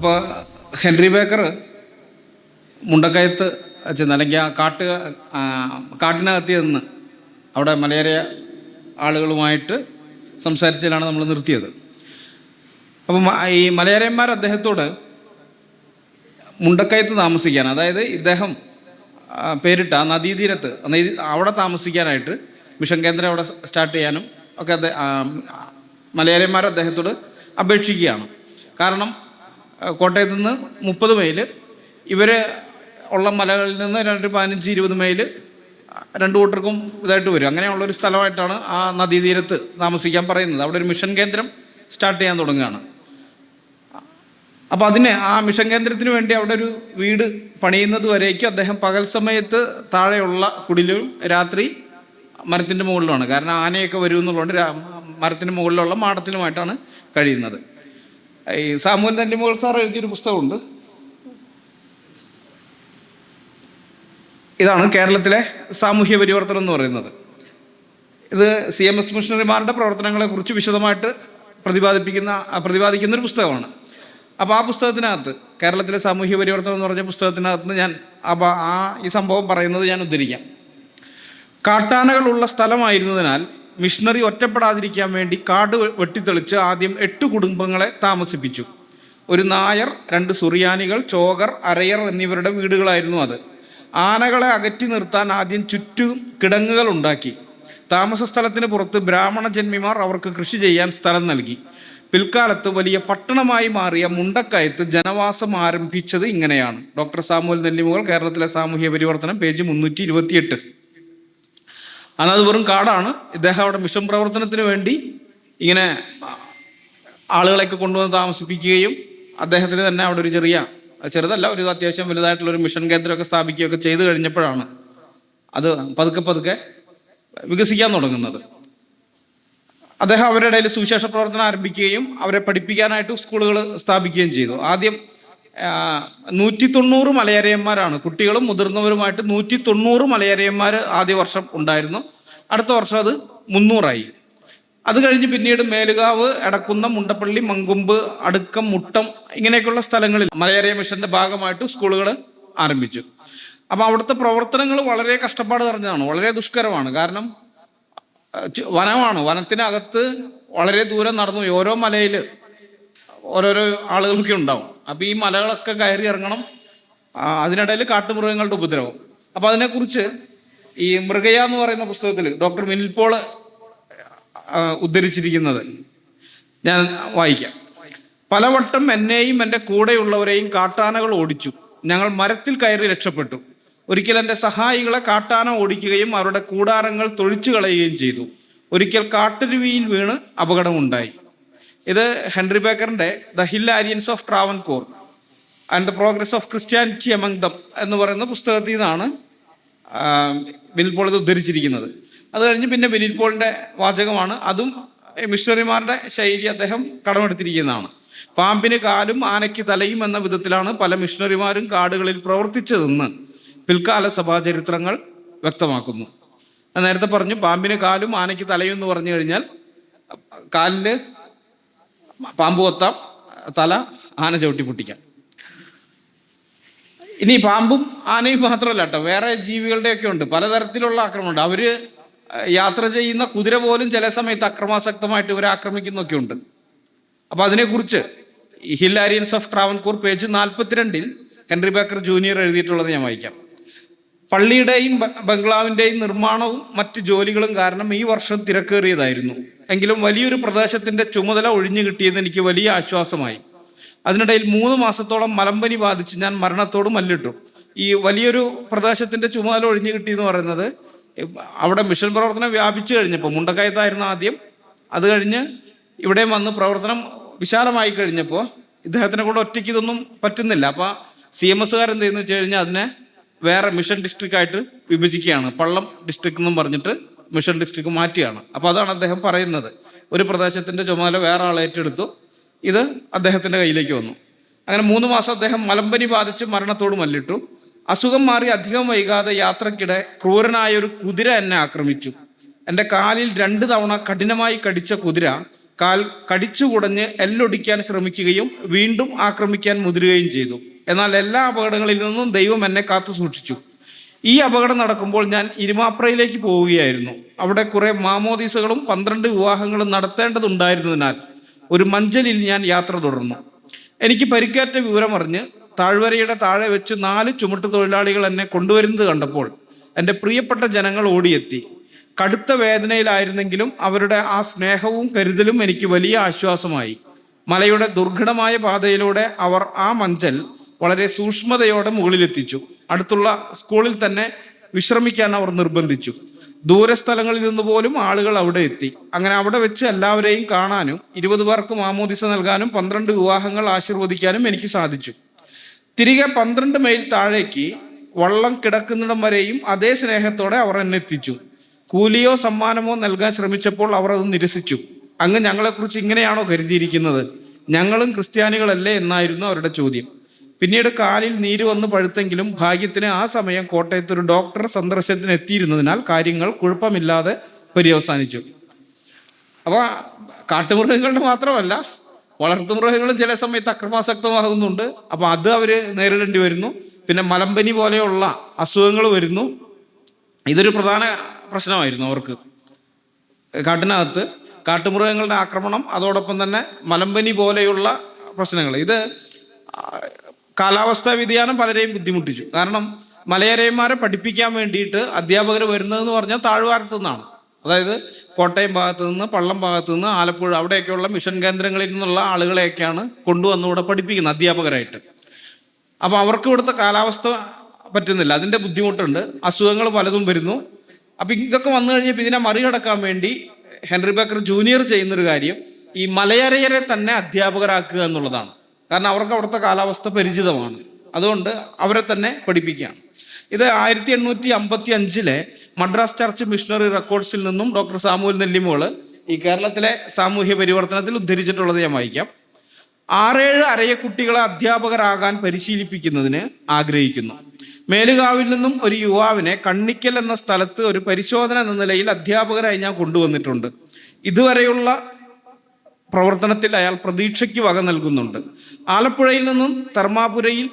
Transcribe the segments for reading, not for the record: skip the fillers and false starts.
അപ്പോൾ Henry Baker മുണ്ടക്കയത്ത് ചെന്ന്, അല്ലെങ്കിൽ ആ കാട്ടിനകത്ത് നിന്ന് അവിടെ മലയേറിയ ആളുകളുമായിട്ട് സംസാരിച്ചതിലാണ് നമ്മൾ നിർത്തിയത്. അപ്പം ഈ മലയേറിയന്മാർ അദ്ദേഹത്തോട് മുണ്ടക്കയത്ത് താമസിക്കാൻ, അതായത് ഇദ്ദേഹം പേരിട്ട ആ നദീതീരത്ത് അവിടെ താമസിക്കാനായിട്ട് മിഷൻ കേന്ദ്രം അവിടെ സ്റ്റാർട്ട് ചെയ്യാനും ഒക്കെ മലയാളിമാർ അദ്ദേഹത്തോട് അപേക്ഷിക്കുകയാണ്. കാരണം കോട്ടയത്ത് നിന്ന് 30 മൈൽ, ഇവർ ഉള്ള മലകളിൽ നിന്ന് 15-20 മൈൽ രണ്ടു കൂട്ടർക്കും ഇതായിട്ട് വരും. അങ്ങനെയുള്ളൊരു സ്ഥലമായിട്ടാണ് ആ നദീതീരത്ത് താമസിക്കാൻ പറയുന്നത്. അവിടെ ഒരു മിഷൻ കേന്ദ്രം സ്റ്റാർട്ട് ചെയ്യാൻ തുടങ്ങുകയാണ്. അപ്പോൾ ആ മിഷൻ കേന്ദ്രത്തിന് വേണ്ടി അവിടെ ഒരു വീട് പണിയുന്നത് വരേക്കും അദ്ദേഹം പകൽ സമയത്ത് താഴെയുള്ള കുടിലും രാത്രി മരത്തിൻ്റെ മുകളിലാണ്. കാരണം ആനയൊക്കെ വരും എന്നുള്ളതുകൊണ്ട് മരത്തിൻ്റെ മുകളിലുള്ള മാടത്തിലുമായിട്ടാണ് കഴിയുന്നത്. ഈ സാമുവൽ നെല്ലിമുകൾ സാർ എഴുതിയൊരു പുസ്തകമുണ്ട്. ഇതാണ് കേരളത്തിലെ സാമൂഹ്യ പരിവർത്തനം എന്ന് പറയുന്നത്. ഇത് CMS മിഷണറിമാരുടെ പ്രവർത്തനങ്ങളെക്കുറിച്ച് വിശദമായിട്ട് പ്രതിപാദിക്കുന്നൊരു പുസ്തകമാണ്. അപ്പോൾ ആ പുസ്തകത്തിനകത്ത്, കേരളത്തിലെ സാമൂഹ്യ പരിവർത്തനം എന്ന് പറഞ്ഞ പുസ്തകത്തിനകത്ത് ഞാൻ ഈ സംഭവം പറയുന്നത് ഞാൻ ഉദ്ധരിക്കാം. കാട്ടാനകളുള്ള സ്ഥലമായിരുന്നതിനാൽ മിഷണറി ഒറ്റപ്പെടാതിരിക്കാൻ വേണ്ടി കാട് വെട്ടിത്തെളിച്ച് ആദ്യം 8 കുടുംബങ്ങളെ താമസിപ്പിച്ചു. ഒരു നായർ, 2 സുറിയാനികൾ, ചോകർ, അരയർ എന്നിവരുടെ വീടുകളായിരുന്നു അത്. ആനകളെ അകറ്റി നിർത്താൻ ആദ്യം ചുറ്റും കിടങ്ങുകൾ ഉണ്ടാക്കി. താമസ സ്ഥലത്തിന് പുറത്ത് ബ്രാഹ്മണ ജന്മിമാർ അവർക്ക് കൃഷി ചെയ്യാൻ സ്ഥലം നൽകി. പിൽക്കാലത്ത് വലിയ പട്ടണമായി മാറിയ മുണ്ടക്കയത്ത് ജനവാസം ആരംഭിച്ചത് ഇങ്ങനെയാണ്. ഡോക്ടർ സാമുവൽ നെല്ലിമുകൾ, കേരളത്തിലെ സാമൂഹ്യ പരിവർത്തനം, പേജ് 328. അന്നത് വെറും കാടാണ്. ഇദ്ദേഹം അവിടെ മിഷൻ പ്രവർത്തനത്തിന് വേണ്ടി ഇങ്ങനെ ആളുകളെയൊക്കെ കൊണ്ടുവന്ന് താമസിപ്പിക്കുകയും അദ്ദേഹത്തിന് തന്നെ അവിടെ ഒരു ചെറുതല്ല, ഒരു അത്യാവശ്യം വലുതായിട്ടുള്ളൊരു മിഷൻ കേന്ദ്രമൊക്കെ സ്ഥാപിക്കുകയൊക്കെ ചെയ്തു കഴിഞ്ഞപ്പോഴാണ് അത് പതുക്കെ വികസിക്കാൻ തുടങ്ങുന്നത്. അദ്ദേഹം അവരുടെ ഇടയിൽ സുവിശേഷ പ്രവർത്തനം ആരംഭിക്കുകയും അവരെ പഠിപ്പിക്കാനായിട്ട് സ്കൂളുകൾ സ്ഥാപിക്കുകയും ചെയ്തു. ആദ്യം 190 മലയേറിയന്മാരാണ്, കുട്ടികളും മുതിർന്നവരുമായിട്ട് 190 മലയേറിയന്മാർ ആദ്യ വർഷം ഉണ്ടായിരുന്നു. അടുത്ത വർഷം അത് 300ആയി. അത് കഴിഞ്ഞ് പിന്നീട് മേലുകാവ്, എടക്കുന്ന, മുണ്ടപ്പള്ളി, മങ്കൊമ്പ്, അടുക്കം, മുട്ടം ഇങ്ങനെയൊക്കെയുള്ള സ്ഥലങ്ങളിൽ മലയേറിയ മിഷന്റെ ഭാഗമായിട്ട് സ്കൂളുകൾ ആരംഭിച്ചു. അപ്പം അവിടുത്തെ പ്രവർത്തനങ്ങൾ വളരെ കഷ്ടപ്പാട് നിറഞ്ഞതാണ്, വളരെ ദുഷ്കരമാണ്. കാരണം വനമാണ്, വനത്തിനകത്ത് വളരെ ദൂരം നടന്നു പോയി. ഓരോ മലയിൽ ഓരോരോ ആളുകളൊക്കെ ഉണ്ടാവും. അപ്പോൾ ഈ മലകളൊക്കെ കയറി ഇറങ്ങണം. അതിനിടയിൽ കാട്ടുമൃഗങ്ങളുടെ ഉപദ്രവം. അപ്പോൾ അതിനെക്കുറിച്ച് ഈ മൃഗയ എന്ന് പറയുന്ന പുസ്തകത്തിൽ ഡോക്ടർ മിനിൽ പോൾ ഉദ്ധരിച്ചിരിക്കുന്നത് ഞാൻ വായിക്കാം. പലവട്ടം എന്നെയും എൻ്റെ കൂടെയുള്ളവരെയും കാട്ടാനകൾ ഓടിച്ചു. ഞങ്ങൾ മരത്തിൽ കയറി രക്ഷപ്പെട്ടു. ഒരിക്കൽ എൻ്റെ സഹായികളെ കാട്ടാന ഓടിക്കുകയും അവരുടെ കൂടാരങ്ങൾ തൊഴിച്ചു കളയുകയും ചെയ്തു. ഒരിക്കൽ കാട്ടരുവിയിൽ വീണ് അപകടമുണ്ടായി. ഇത് ഹെൻറി ബേക്കറിൻ്റെ the Hill Arrians of Travancore and the progress of Christianity among them എന്ന് പറയുന്ന പുസ്തകത്തിൽ നിന്നാണ് മിനിൽ പോൾ ഇത് ഉദ്ധരിച്ചിരിക്കുന്നത്. അത് കഴിഞ്ഞ് പിന്നെ മിനിൽ പോളിൻ്റെ വാചകമാണ്. അതും മിഷണറിമാരുടെ ശൈലി അദ്ദേഹം കടമെടുത്തിരിക്കുന്നതാണ്. പാമ്പിന് കാലും ആനയ്ക്ക് തലയും എന്ന വിധത്തിലാണ് പല മിഷണറിമാരും കാടുകളിൽ പ്രവർത്തിച്ചതെന്ന് പിൽക്കാല സഭാചരിത്രങ്ങൾ വ്യക്തമാക്കുന്നു. ഞാൻ നേരത്തെ പറഞ്ഞു, പാമ്പിന് കാലും ആനയ്ക്ക് തലയും എന്ന് പറഞ്ഞു കഴിഞ്ഞാൽ കാലിൽ പാമ്പ് കൊത്താം, തല ആന ചവിട്ടി പൊട്ടിക്കാം. ഇനി പാമ്പും ആനയും മാത്രമല്ല കേട്ടോ, വേറെ ജീവികളുടെയൊക്കെ ഉണ്ട്, പലതരത്തിലുള്ള ആക്രമണമുണ്ട്. അവർ യാത്ര ചെയ്യുന്ന കുതിര പോലും ചില സമയത്ത് അക്രമാസക്തമായിട്ട് ഇവരെ ആക്രമിക്കുന്നൊക്കെ ഉണ്ട്. അപ്പോൾ അതിനെക്കുറിച്ച് Hill Arrians of Travancore page 42 Henry Baker junior എഴുതിയിട്ടുള്ളത് ഞാൻ വായിക്കാം. പള്ളിയുടെയും ബംഗ്ലാവിൻ്റെയും നിർമ്മാണവും മറ്റ് ജോലികളും കാരണം ഈ വർഷം തിരക്കേറിയതായിരുന്നു. എങ്കിലും വലിയൊരു പ്രദേശത്തിൻ്റെ ചുമതല ഒഴിഞ്ഞു കിട്ടിയത് എനിക്ക് വലിയ ആശ്വാസമായി. അതിനിടയിൽ 3 മാസത്തോളം മലമ്പനി ബാധിച്ച് ഞാൻ മരണത്തോട് മല്ലിട്ടു. ഈ വലിയൊരു പ്രദേശത്തിൻ്റെ ചുമതല ഒഴിഞ്ഞു കിട്ടിയെന്ന് പറയുന്നത് അവിടെ മിഷൻ പ്രവർത്തനം വ്യാപിച്ചു കഴിഞ്ഞപ്പോൾ, മുണ്ടക്കയത്തായിരുന്നു ആദ്യം, അത് കഴിഞ്ഞ് ഇവിടെ വന്ന് പ്രവർത്തനം വിശാലമായി കഴിഞ്ഞപ്പോൾ ഇദ്ദേഹത്തിനെ കൊണ്ട് ഒറ്റയ്ക്ക് ഇതൊന്നും പറ്റുന്നില്ല. അപ്പോൾ CMSകാരെന്ത് ചെയ്യുന്നു വെച്ച് കഴിഞ്ഞാൽ അതിനെ വേറെ മിഷൻ ഡിസ്ട്രിക്റ്റ് ആയിട്ട് വിഭജിക്കുകയാണ്. പള്ളം ഡിസ്ട്രിക്ട് എന്നും പറഞ്ഞിട്ട് മിഷൻ ഡിസ്ട്രിക്ട് മാറ്റുകയാണ്. അപ്പോൾ അതാണ് അദ്ദേഹം പറയുന്നത്, ഒരു പ്രദേശത്തിൻ്റെ ചുമതല വേറെ ആൾ ഏറ്റെടുത്തു, ഇത് അദ്ദേഹത്തിൻ്റെ കയ്യിലേക്ക് വന്നു. അങ്ങനെ 3 മാസം അദ്ദേഹം മലമ്പനി ബാധിച്ച് മരണത്തോട് മല്ലിട്ടു. അസുഖം മാറി അധികം വൈകാതെ യാത്രക്കിടെ ക്രൂരനായ ഒരു കുതിര എന്നെ ആക്രമിച്ചു. എൻ്റെ കാലിൽ 2 തവണ കഠിനമായി കടിച്ച കുതിര കാൽ കടിച്ചുകുടഞ്ഞ് എല്ലൊടിക്കാൻ ശ്രമിക്കുകയും വീണ്ടും ആക്രമിക്കാൻ മുതിരുകയും ചെയ്തു. എന്നാൽ എല്ലാ അപകടങ്ങളിൽ നിന്നും ദൈവം എന്നെ കാത്തു സൂക്ഷിച്ചു. ഈ അപകടം നടക്കുമ്പോൾ ഞാൻ ഇരുമാപ്രയിലേക്ക് പോവുകയായിരുന്നു. അവിടെ കുറെ മാമോദീസകളും 12 വിവാഹങ്ങളും നടത്തേണ്ടതുണ്ടായിരുന്നതിനാൽ ഒരു മഞ്ചലിൽ ഞാൻ യാത്ര തുടർന്നു. എനിക്ക് പരിക്കേറ്റ വിവരമറിഞ്ഞ് താഴ്വരയുടെ താഴെ വെച്ച് 4 ചുമട്ട് തൊഴിലാളികൾ എന്നെ കൊണ്ടുവരുന്നത് കണ്ടപ്പോൾ എൻ്റെ പ്രിയപ്പെട്ട ജനങ്ങൾ ഓടിയെത്തി. കടുത്ത വേദനയിലായിരുന്നെങ്കിലും അവരുടെ ആ സ്നേഹവും കരുതലും എനിക്ക് വലിയ ആശ്വാസമായി. മലയുടെ ദുർഘടമായ പാതയിലൂടെ അവർ ആ മഞ്ചൽ വളരെ സൂക്ഷ്മതയോടെ മുകളിലെത്തിച്ചു. അടുത്തുള്ള സ്കൂളിൽ തന്നെ വിശ്രമിക്കാൻ അവർ നിർബന്ധിച്ചു. ദൂരസ്ഥലങ്ങളിൽ നിന്ന് പോലും ആളുകൾ അവിടെ എത്തി. അങ്ങനെ അവിടെ വെച്ച് എല്ലാവരെയും കാണാനും 20 പേർക്ക് മാമോദിസ നൽകാനും 12 വിവാഹങ്ങൾ ആശീർവദിക്കാനും എനിക്ക് സാധിച്ചു. തിരികെ 12 മൈൽ താഴേക്ക് വള്ളം കിടക്കുന്നിടം വരെയും അതേ സ്നേഹത്തോടെ അവർ എന്നെ എത്തിച്ചു. കൂലിയോ സമ്മാനമോ നൽകാൻ ശ്രമിച്ചപ്പോൾ അവർ അത് നിരസിച്ചു. അങ്ങ് ഞങ്ങളെക്കുറിച്ച് ഇങ്ങനെയാണോ കരുതിയിരിക്കുന്നത്? ഞങ്ങളും ക്രിസ്ത്യാനികളല്ലേ എന്നായിരുന്നു അവരുടെ ചോദ്യം. പിന്നീട് കാലിൽ നീര് വന്ന് പഴുത്തെങ്കിലും ഭാഗ്യത്തിന് ആ സമയം കോട്ടയത്ത് ഒരു ഡോക്ടർ സന്ദർശനത്തിന് എത്തിയിരുന്നതിനാൽ കാര്യങ്ങൾ കുഴപ്പമില്ലാതെ പര്യവസാനിച്ചു. അപ്പോൾ കാട്ടുമൃഗങ്ങളുടെ മാത്രമല്ല, വളർത്തുമൃഗങ്ങളും ചില സമയത്ത് അക്രമാസക്തമാകുന്നുണ്ട്. അപ്പോൾ അത് അവർ നേരിടേണ്ടി വരുന്നു. പിന്നെ മലമ്പനി പോലെയുള്ള അസുഖങ്ങൾ വരുന്നു. ഇതൊരു പ്രധാന പ്രശ്നമായിരുന്നു അവർക്ക്. കാട്ടിനകത്ത് കാട്ടുമൃഗങ്ങളുടെ ആക്രമണം, അതോടൊപ്പം തന്നെ മലമ്പനി പോലെയുള്ള പ്രശ്നങ്ങൾ. ഇത് കാലാവസ്ഥാ വ്യതിയാനം പലരെയും ബുദ്ധിമുട്ടിച്ചു. കാരണം മലയരയന്മാരെ പഠിപ്പിക്കാൻ വേണ്ടിയിട്ട് അധ്യാപകർ വരുന്നതെന്ന് പറഞ്ഞാൽ താഴ്വാരത്തു നിന്നാണ്. അതായത് കോട്ടയം ഭാഗത്തു നിന്ന്, പള്ളം ഭാഗത്തു നിന്ന്, ആലപ്പുഴ അവിടെയൊക്കെയുള്ള മിഷൻ കേന്ദ്രങ്ങളിൽ നിന്നുള്ള ആളുകളെയൊക്കെയാണ് കൊണ്ടുവന്നിവിടെ പഠിപ്പിക്കുന്നത് അധ്യാപകരായിട്ട്. അപ്പോൾ അവർക്ക് ഇവിടുത്തെ കാലാവസ്ഥ പറ്റുന്നില്ല, അതിൻ്റെ ബുദ്ധിമുട്ടുണ്ട്, അസുഖങ്ങൾ പലതും വരുന്നു. അപ്പം ഇതൊക്കെ വന്നു കഴിഞ്ഞപ്പോൾ ഇതിനെ മറികടക്കാൻ വേണ്ടി ഹെൻറി ബേക്കർ ജൂനിയർ ചെയ്യുന്നൊരു കാര്യം ഈ മലയരയരെ തന്നെ അധ്യാപകരാക്കുക എന്നുള്ളതാണ്. കാരണം അവർക്ക് അവിടുത്തെ കാലാവസ്ഥ പരിചിതമാണ്. അതുകൊണ്ട് അവരെ തന്നെ പഠിപ്പിക്കുകയാണ്. ഇത് 1855 മദ്രാസ് ചർച്ച് മിഷണറി റെക്കോർഡ്സിൽ നിന്നും ഡോക്ടർ സാമുവൽ നെല്ലിമോൾ ഈ കേരളത്തിലെ സാമൂഹ്യ പരിവർത്തനത്തിൽ ഉദ്ധരിച്ചിട്ടുള്ളത് ഞാൻ വായിക്കാം. 6-7 അരയക്കുട്ടികളെ അധ്യാപകരാകാൻ പരിശീലിപ്പിക്കുന്നതിന് ആഗ്രഹിക്കുന്നു. മേലുകാവിൽ നിന്നും ഒരു യുവാവിനെ കണ്ണിക്കൽ എന്ന സ്ഥലത്ത് ഒരു പരിശോധന എന്ന നിലയിൽ അധ്യാപകരായി ഞാൻ കൊണ്ടുവന്നിട്ടുണ്ട്. ഇതുവരെയുള്ള പ്രവർത്തനത്തിൽ അയാൾ പ്രതീക്ഷയ്ക്ക് വക നൽകുന്നുണ്ട്. ആലപ്പുഴയിൽ നിന്നും തെർമാപുരയിൽ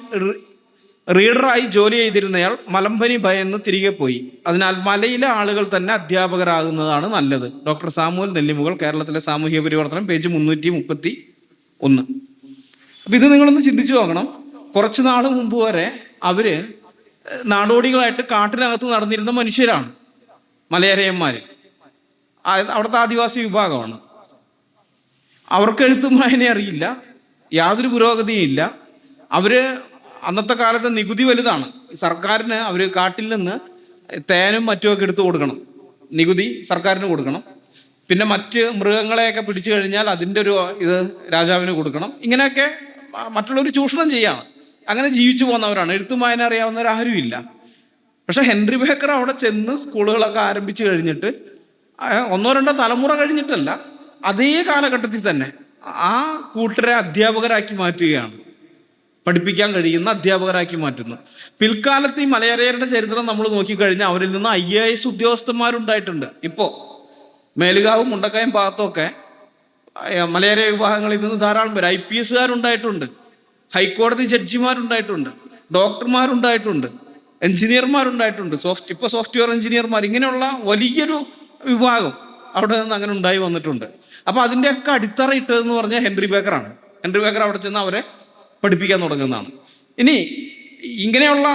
റീഡറായി ജോലി ചെയ്തിരുന്നയാൾ മലമ്പനി ഭയന്ന് തിരികെ പോയി. അതിനാൽ മലയിലെ ആളുകൾ തന്നെ അധ്യാപകരാകുന്നതാണ് നല്ലത്. ഡോക്ടർ സാമുവൽ നെല്ലിമുകൾ, കേരളത്തിലെ സാമൂഹ്യ പരിവർത്തനം, പേജ് 331. അപ്പം ഇത് നിങ്ങളൊന്ന് ചിന്തിച്ചു നോക്കണം. കുറച്ച് നാൾ മുമ്പ് വരെ അവര് നാടോടികളായിട്ട് കാട്ടിനകത്ത് നടന്നിരുന്ന മനുഷ്യരാണ് മലയരയന്മാർ. അവിടുത്തെ ആദിവാസി വിഭാഗമാണ്. അവർക്ക് എഴുത്തും വായന അറിയില്ല, യാതൊരു പുരോഗതിയും ഇല്ല. അവര് അന്നത്തെ കാലത്തെ നികുതി വലുതാണ്. സർക്കാരിന് അവർ കാട്ടിൽ നിന്ന് തേനും മറ്റുമൊക്കെ എടുത്തു കൊടുക്കണം, നികുതി സർക്കാരിന് കൊടുക്കണം. പിന്നെ മറ്റ് മൃഗങ്ങളെയൊക്കെ പിടിച്ചു കഴിഞ്ഞാൽ അതിൻ്റെ ഒരു ഇത് രാജാവിന് കൊടുക്കണം. ഇങ്ങനെയൊക്കെ മറ്റുള്ളവർ ചൂഷണം ചെയ്യാണ്. അങ്ങനെ ജീവിച്ചു പോകുന്നവരാണ്. എഴുത്തും വായന അറിയാവുന്നവരാരും ഇല്ല. പക്ഷെ ഹെൻറി ബേക്കർ അവിടെ ചെന്ന് സ്കൂളുകളൊക്കെ ആരംഭിച്ചു കഴിഞ്ഞിട്ട് 1-2 തലമുറ കഴിഞ്ഞിട്ടല്ല, അതേ കാലഘട്ടത്തിൽ തന്നെ ആ കൂട്ടരെ അധ്യാപകരാക്കി മാറ്റുകയാണ്. പഠിപ്പിക്കാൻ കഴിയുന്ന അധ്യാപകരാക്കി മാറ്റുന്നു. പിൽക്കാലത്ത് ഈ മലയരയരുടെ ചരിത്രം നമ്മൾ നോക്കിക്കഴിഞ്ഞാൽ അവരിൽ നിന്ന് IAS ഉദ്യോഗസ്ഥന്മാരുണ്ടായിട്ടുണ്ട്. ഇപ്പോൾ മേലുകാവും മുണ്ടക്കയം ഭാഗത്തൊക്കെ മലയരയ വിഭാഗങ്ങളിൽ നിന്ന് ധാരാളം പേര് IPSകാരുണ്ടായിട്ടുണ്ട്, ഹൈക്കോടതി ജഡ്ജിമാരുണ്ടായിട്ടുണ്ട്, ഡോക്ടർമാരുണ്ടായിട്ടുണ്ട്, എഞ്ചിനീയർമാരുണ്ടായിട്ടുണ്ട്, ഇപ്പോൾ സോഫ്റ്റ്വെയർ എഞ്ചിനീയർമാർ. ഇങ്ങനെയുള്ള വലിയൊരു വിഭാഗം അവിടെ നിന്ന് അങ്ങനെ ഉണ്ടായി വന്നിട്ടുണ്ട്. അപ്പോൾ അതിൻ്റെയൊക്കെ അടിത്തറ ഇട്ടതെന്ന് പറഞ്ഞാൽ ഹെൻറി ബേക്കറാണ്. ഹെൻറി ബേക്കർ അവിടെ ചെന്ന് അവരെ പഠിപ്പിക്കാൻ തുടങ്ങുന്നതാണ്. ഇനി ഇങ്ങനെയുള്ള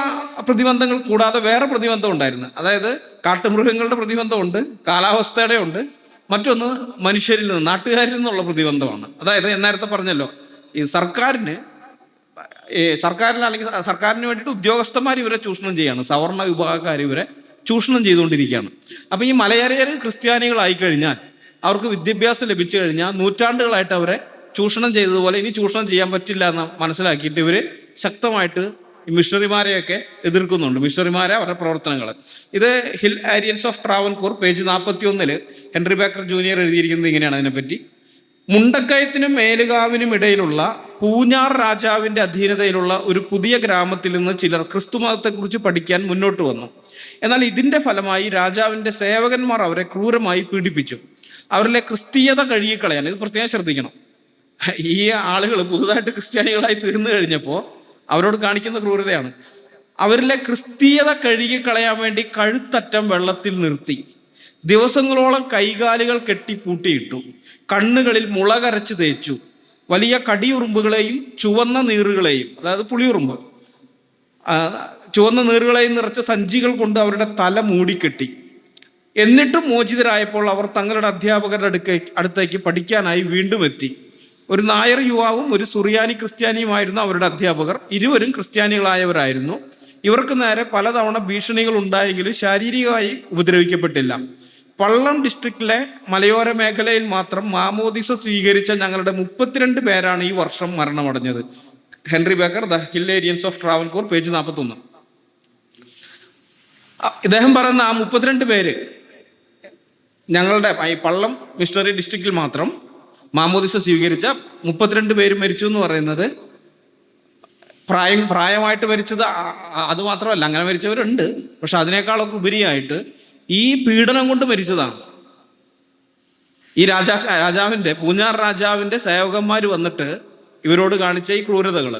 പ്രതിബന്ധങ്ങൾ കൂടാതെ വേറെ പ്രതിബന്ധം ഉണ്ടായിരുന്നു. അതായത് കാട്ടുമൃഗങ്ങളുടെ പ്രതിബന്ധമുണ്ട്, കാലാവസ്ഥയുടെ ഉണ്ട്, മറ്റൊന്ന് മനുഷ്യരിൽ നിന്ന്, നാട്ടുകാരിൽ നിന്നുള്ള പ്രതിബന്ധമാണ്. അതായത് നേരത്തെ പറഞ്ഞല്ലോ, ഈ സർക്കാരിന് അല്ലെങ്കിൽ സർക്കാരിന് വേണ്ടിയിട്ട് ഉദ്യോഗസ്ഥന്മാർ ഇവരെ ചൂഷണം ചെയ്യാണ്, സവർണ വിഭാഗക്കാർ ഇവരെ ചൂഷണം ചെയ്തുകൊണ്ടിരിക്കുകയാണ്. അപ്പം ഈ മലയരയർ ക്രിസ്ത്യാനികളായി കഴിഞ്ഞാൽ, അവർക്ക് വിദ്യാഭ്യാസം ലഭിച്ചു കഴിഞ്ഞാൽ നൂറ്റാണ്ടുകളായിട്ട് അവരെ ചൂഷണം ചെയ്തതുപോലെ ഇനി ചൂഷണം ചെയ്യാൻ പറ്റില്ല എന്ന് മനസ്സിലാക്കിയിട്ട് ഇവർ ശക്തമായിട്ട് ഈ മിഷണറിമാരെയൊക്കെ എതിർക്കുന്നുണ്ട്, മിഷണറിമാരെ അവരുടെ പ്രവർത്തനങ്ങൾ. ഇത് Hill Arrians of Travancore page 41 Henry Baker junior എഴുതിയിരിക്കുന്നത് ഇങ്ങനെയാണ് അതിനെപ്പറ്റി. മുണ്ടക്കയത്തിനും മേലുകാവിനും ഇടയിലുള്ള പൂഞ്ഞാർ രാജാവിൻ്റെ അധീനതയിലുള്ള ഒരു പുതിയ ഗ്രാമത്തിൽ നിന്ന് ചിലർ ക്രിസ്തുമതത്തെക്കുറിച്ച് പഠിക്കാൻ മുന്നോട്ട് വന്നു. എന്നാൽ ഇതിൻ്റെ ഫലമായി രാജാവിൻ്റെ സേവകന്മാർ അവരെ ക്രൂരമായി പീഡിപ്പിച്ചു. അവരിലെ ക്രിസ്തീയത കഴുകിക്കളയാൻ, ഇത് പ്രത്യേകം ശ്രദ്ധിക്കണം, ഈ ആളുകൾ പുതുതായിട്ട് ക്രിസ്ത്യാനികളായി തീർന്നു കഴിഞ്ഞപ്പോൾ അവരോട് കാണിക്കുന്ന ക്രൂരതയാണ്. അവരിലെ ക്രിസ്തീയത കഴുകിക്കളയാൻ വേണ്ടി കഴുത്തറ്റം വെള്ളത്തിൽ നിർത്തി ദിവസങ്ങളോളം കൈകാലുകൾ കെട്ടിപ്പൂട്ടിയിട്ടു. കണ്ണുകളിൽ മുളകരച്ച് തേച്ചു. വലിയ കടിയുറുമ്പുകളെയും ചുവന്ന നീറുകളെയും, അതായത് പുളിയുറുമ്പ്, ചുവന്ന നീറുകളെയും നിറച്ച സഞ്ചികൾ കൊണ്ട് അവരുടെ തല മൂടിക്കെട്ടി. എന്നിട്ടും മോചിതരായപ്പോൾ അവർ തങ്ങളുടെ അധ്യാപകരുടെ അടുത്തേക്ക് പഠിക്കാനായി വീണ്ടും എത്തി. ഒരു നായർ യുവാവും ഒരു സുറിയാനി ക്രിസ്ത്യാനിയുമായിരുന്നു അവരുടെ അധ്യാപകർ. ഇരുവരും ക്രിസ്ത്യാനികളായവരായിരുന്നു. ഇവർക്ക് നേരെ പലതവണ ഭീഷണികൾ ഉണ്ടായെങ്കിലും ശാരീരികമായി ഉപദ്രവിക്കപ്പെട്ടില്ല. പള്ളം ഡിസ്ട്രിക്റ്റിലെ മലയോര മേഖലയിൽ മാത്രം മാമോദിസ സ്വീകരിച്ച ഞങ്ങളുടെ 32 പേരാണ് ഈ വർഷം മരണമടഞ്ഞത്. Henry Baker, the Hill Arrians of Travancore, page 41. ഇദ്ദേഹം പറയുന്ന ആ 32 പേര് ഞങ്ങളുടെ ഈ പള്ളം മിഷണറി ഡിസ്ട്രിക്റ്റിൽ മാത്രം മാമോദിസ സ്വീകരിച്ച 32 പേര് മരിച്ചു എന്ന് പറയുന്നത് പ്രായമായിട്ട് മരിച്ചത് അത് മാത്രമല്ല, അങ്ങനെ മരിച്ചവരുണ്ട്. പക്ഷെ അതിനേക്കാളൊക്കെ ഉപരിയായിട്ട് ഈ പീഡനം കൊണ്ട് മരിച്ചതാണ്. ഈ രാജാവിൻ്റെ പൂഞ്ഞാർ രാജാവിൻ്റെ സേവകന്മാർ വന്നിട്ട് ഇവരോട് കാണിച്ച ഈ ക്രൂരതകൾ,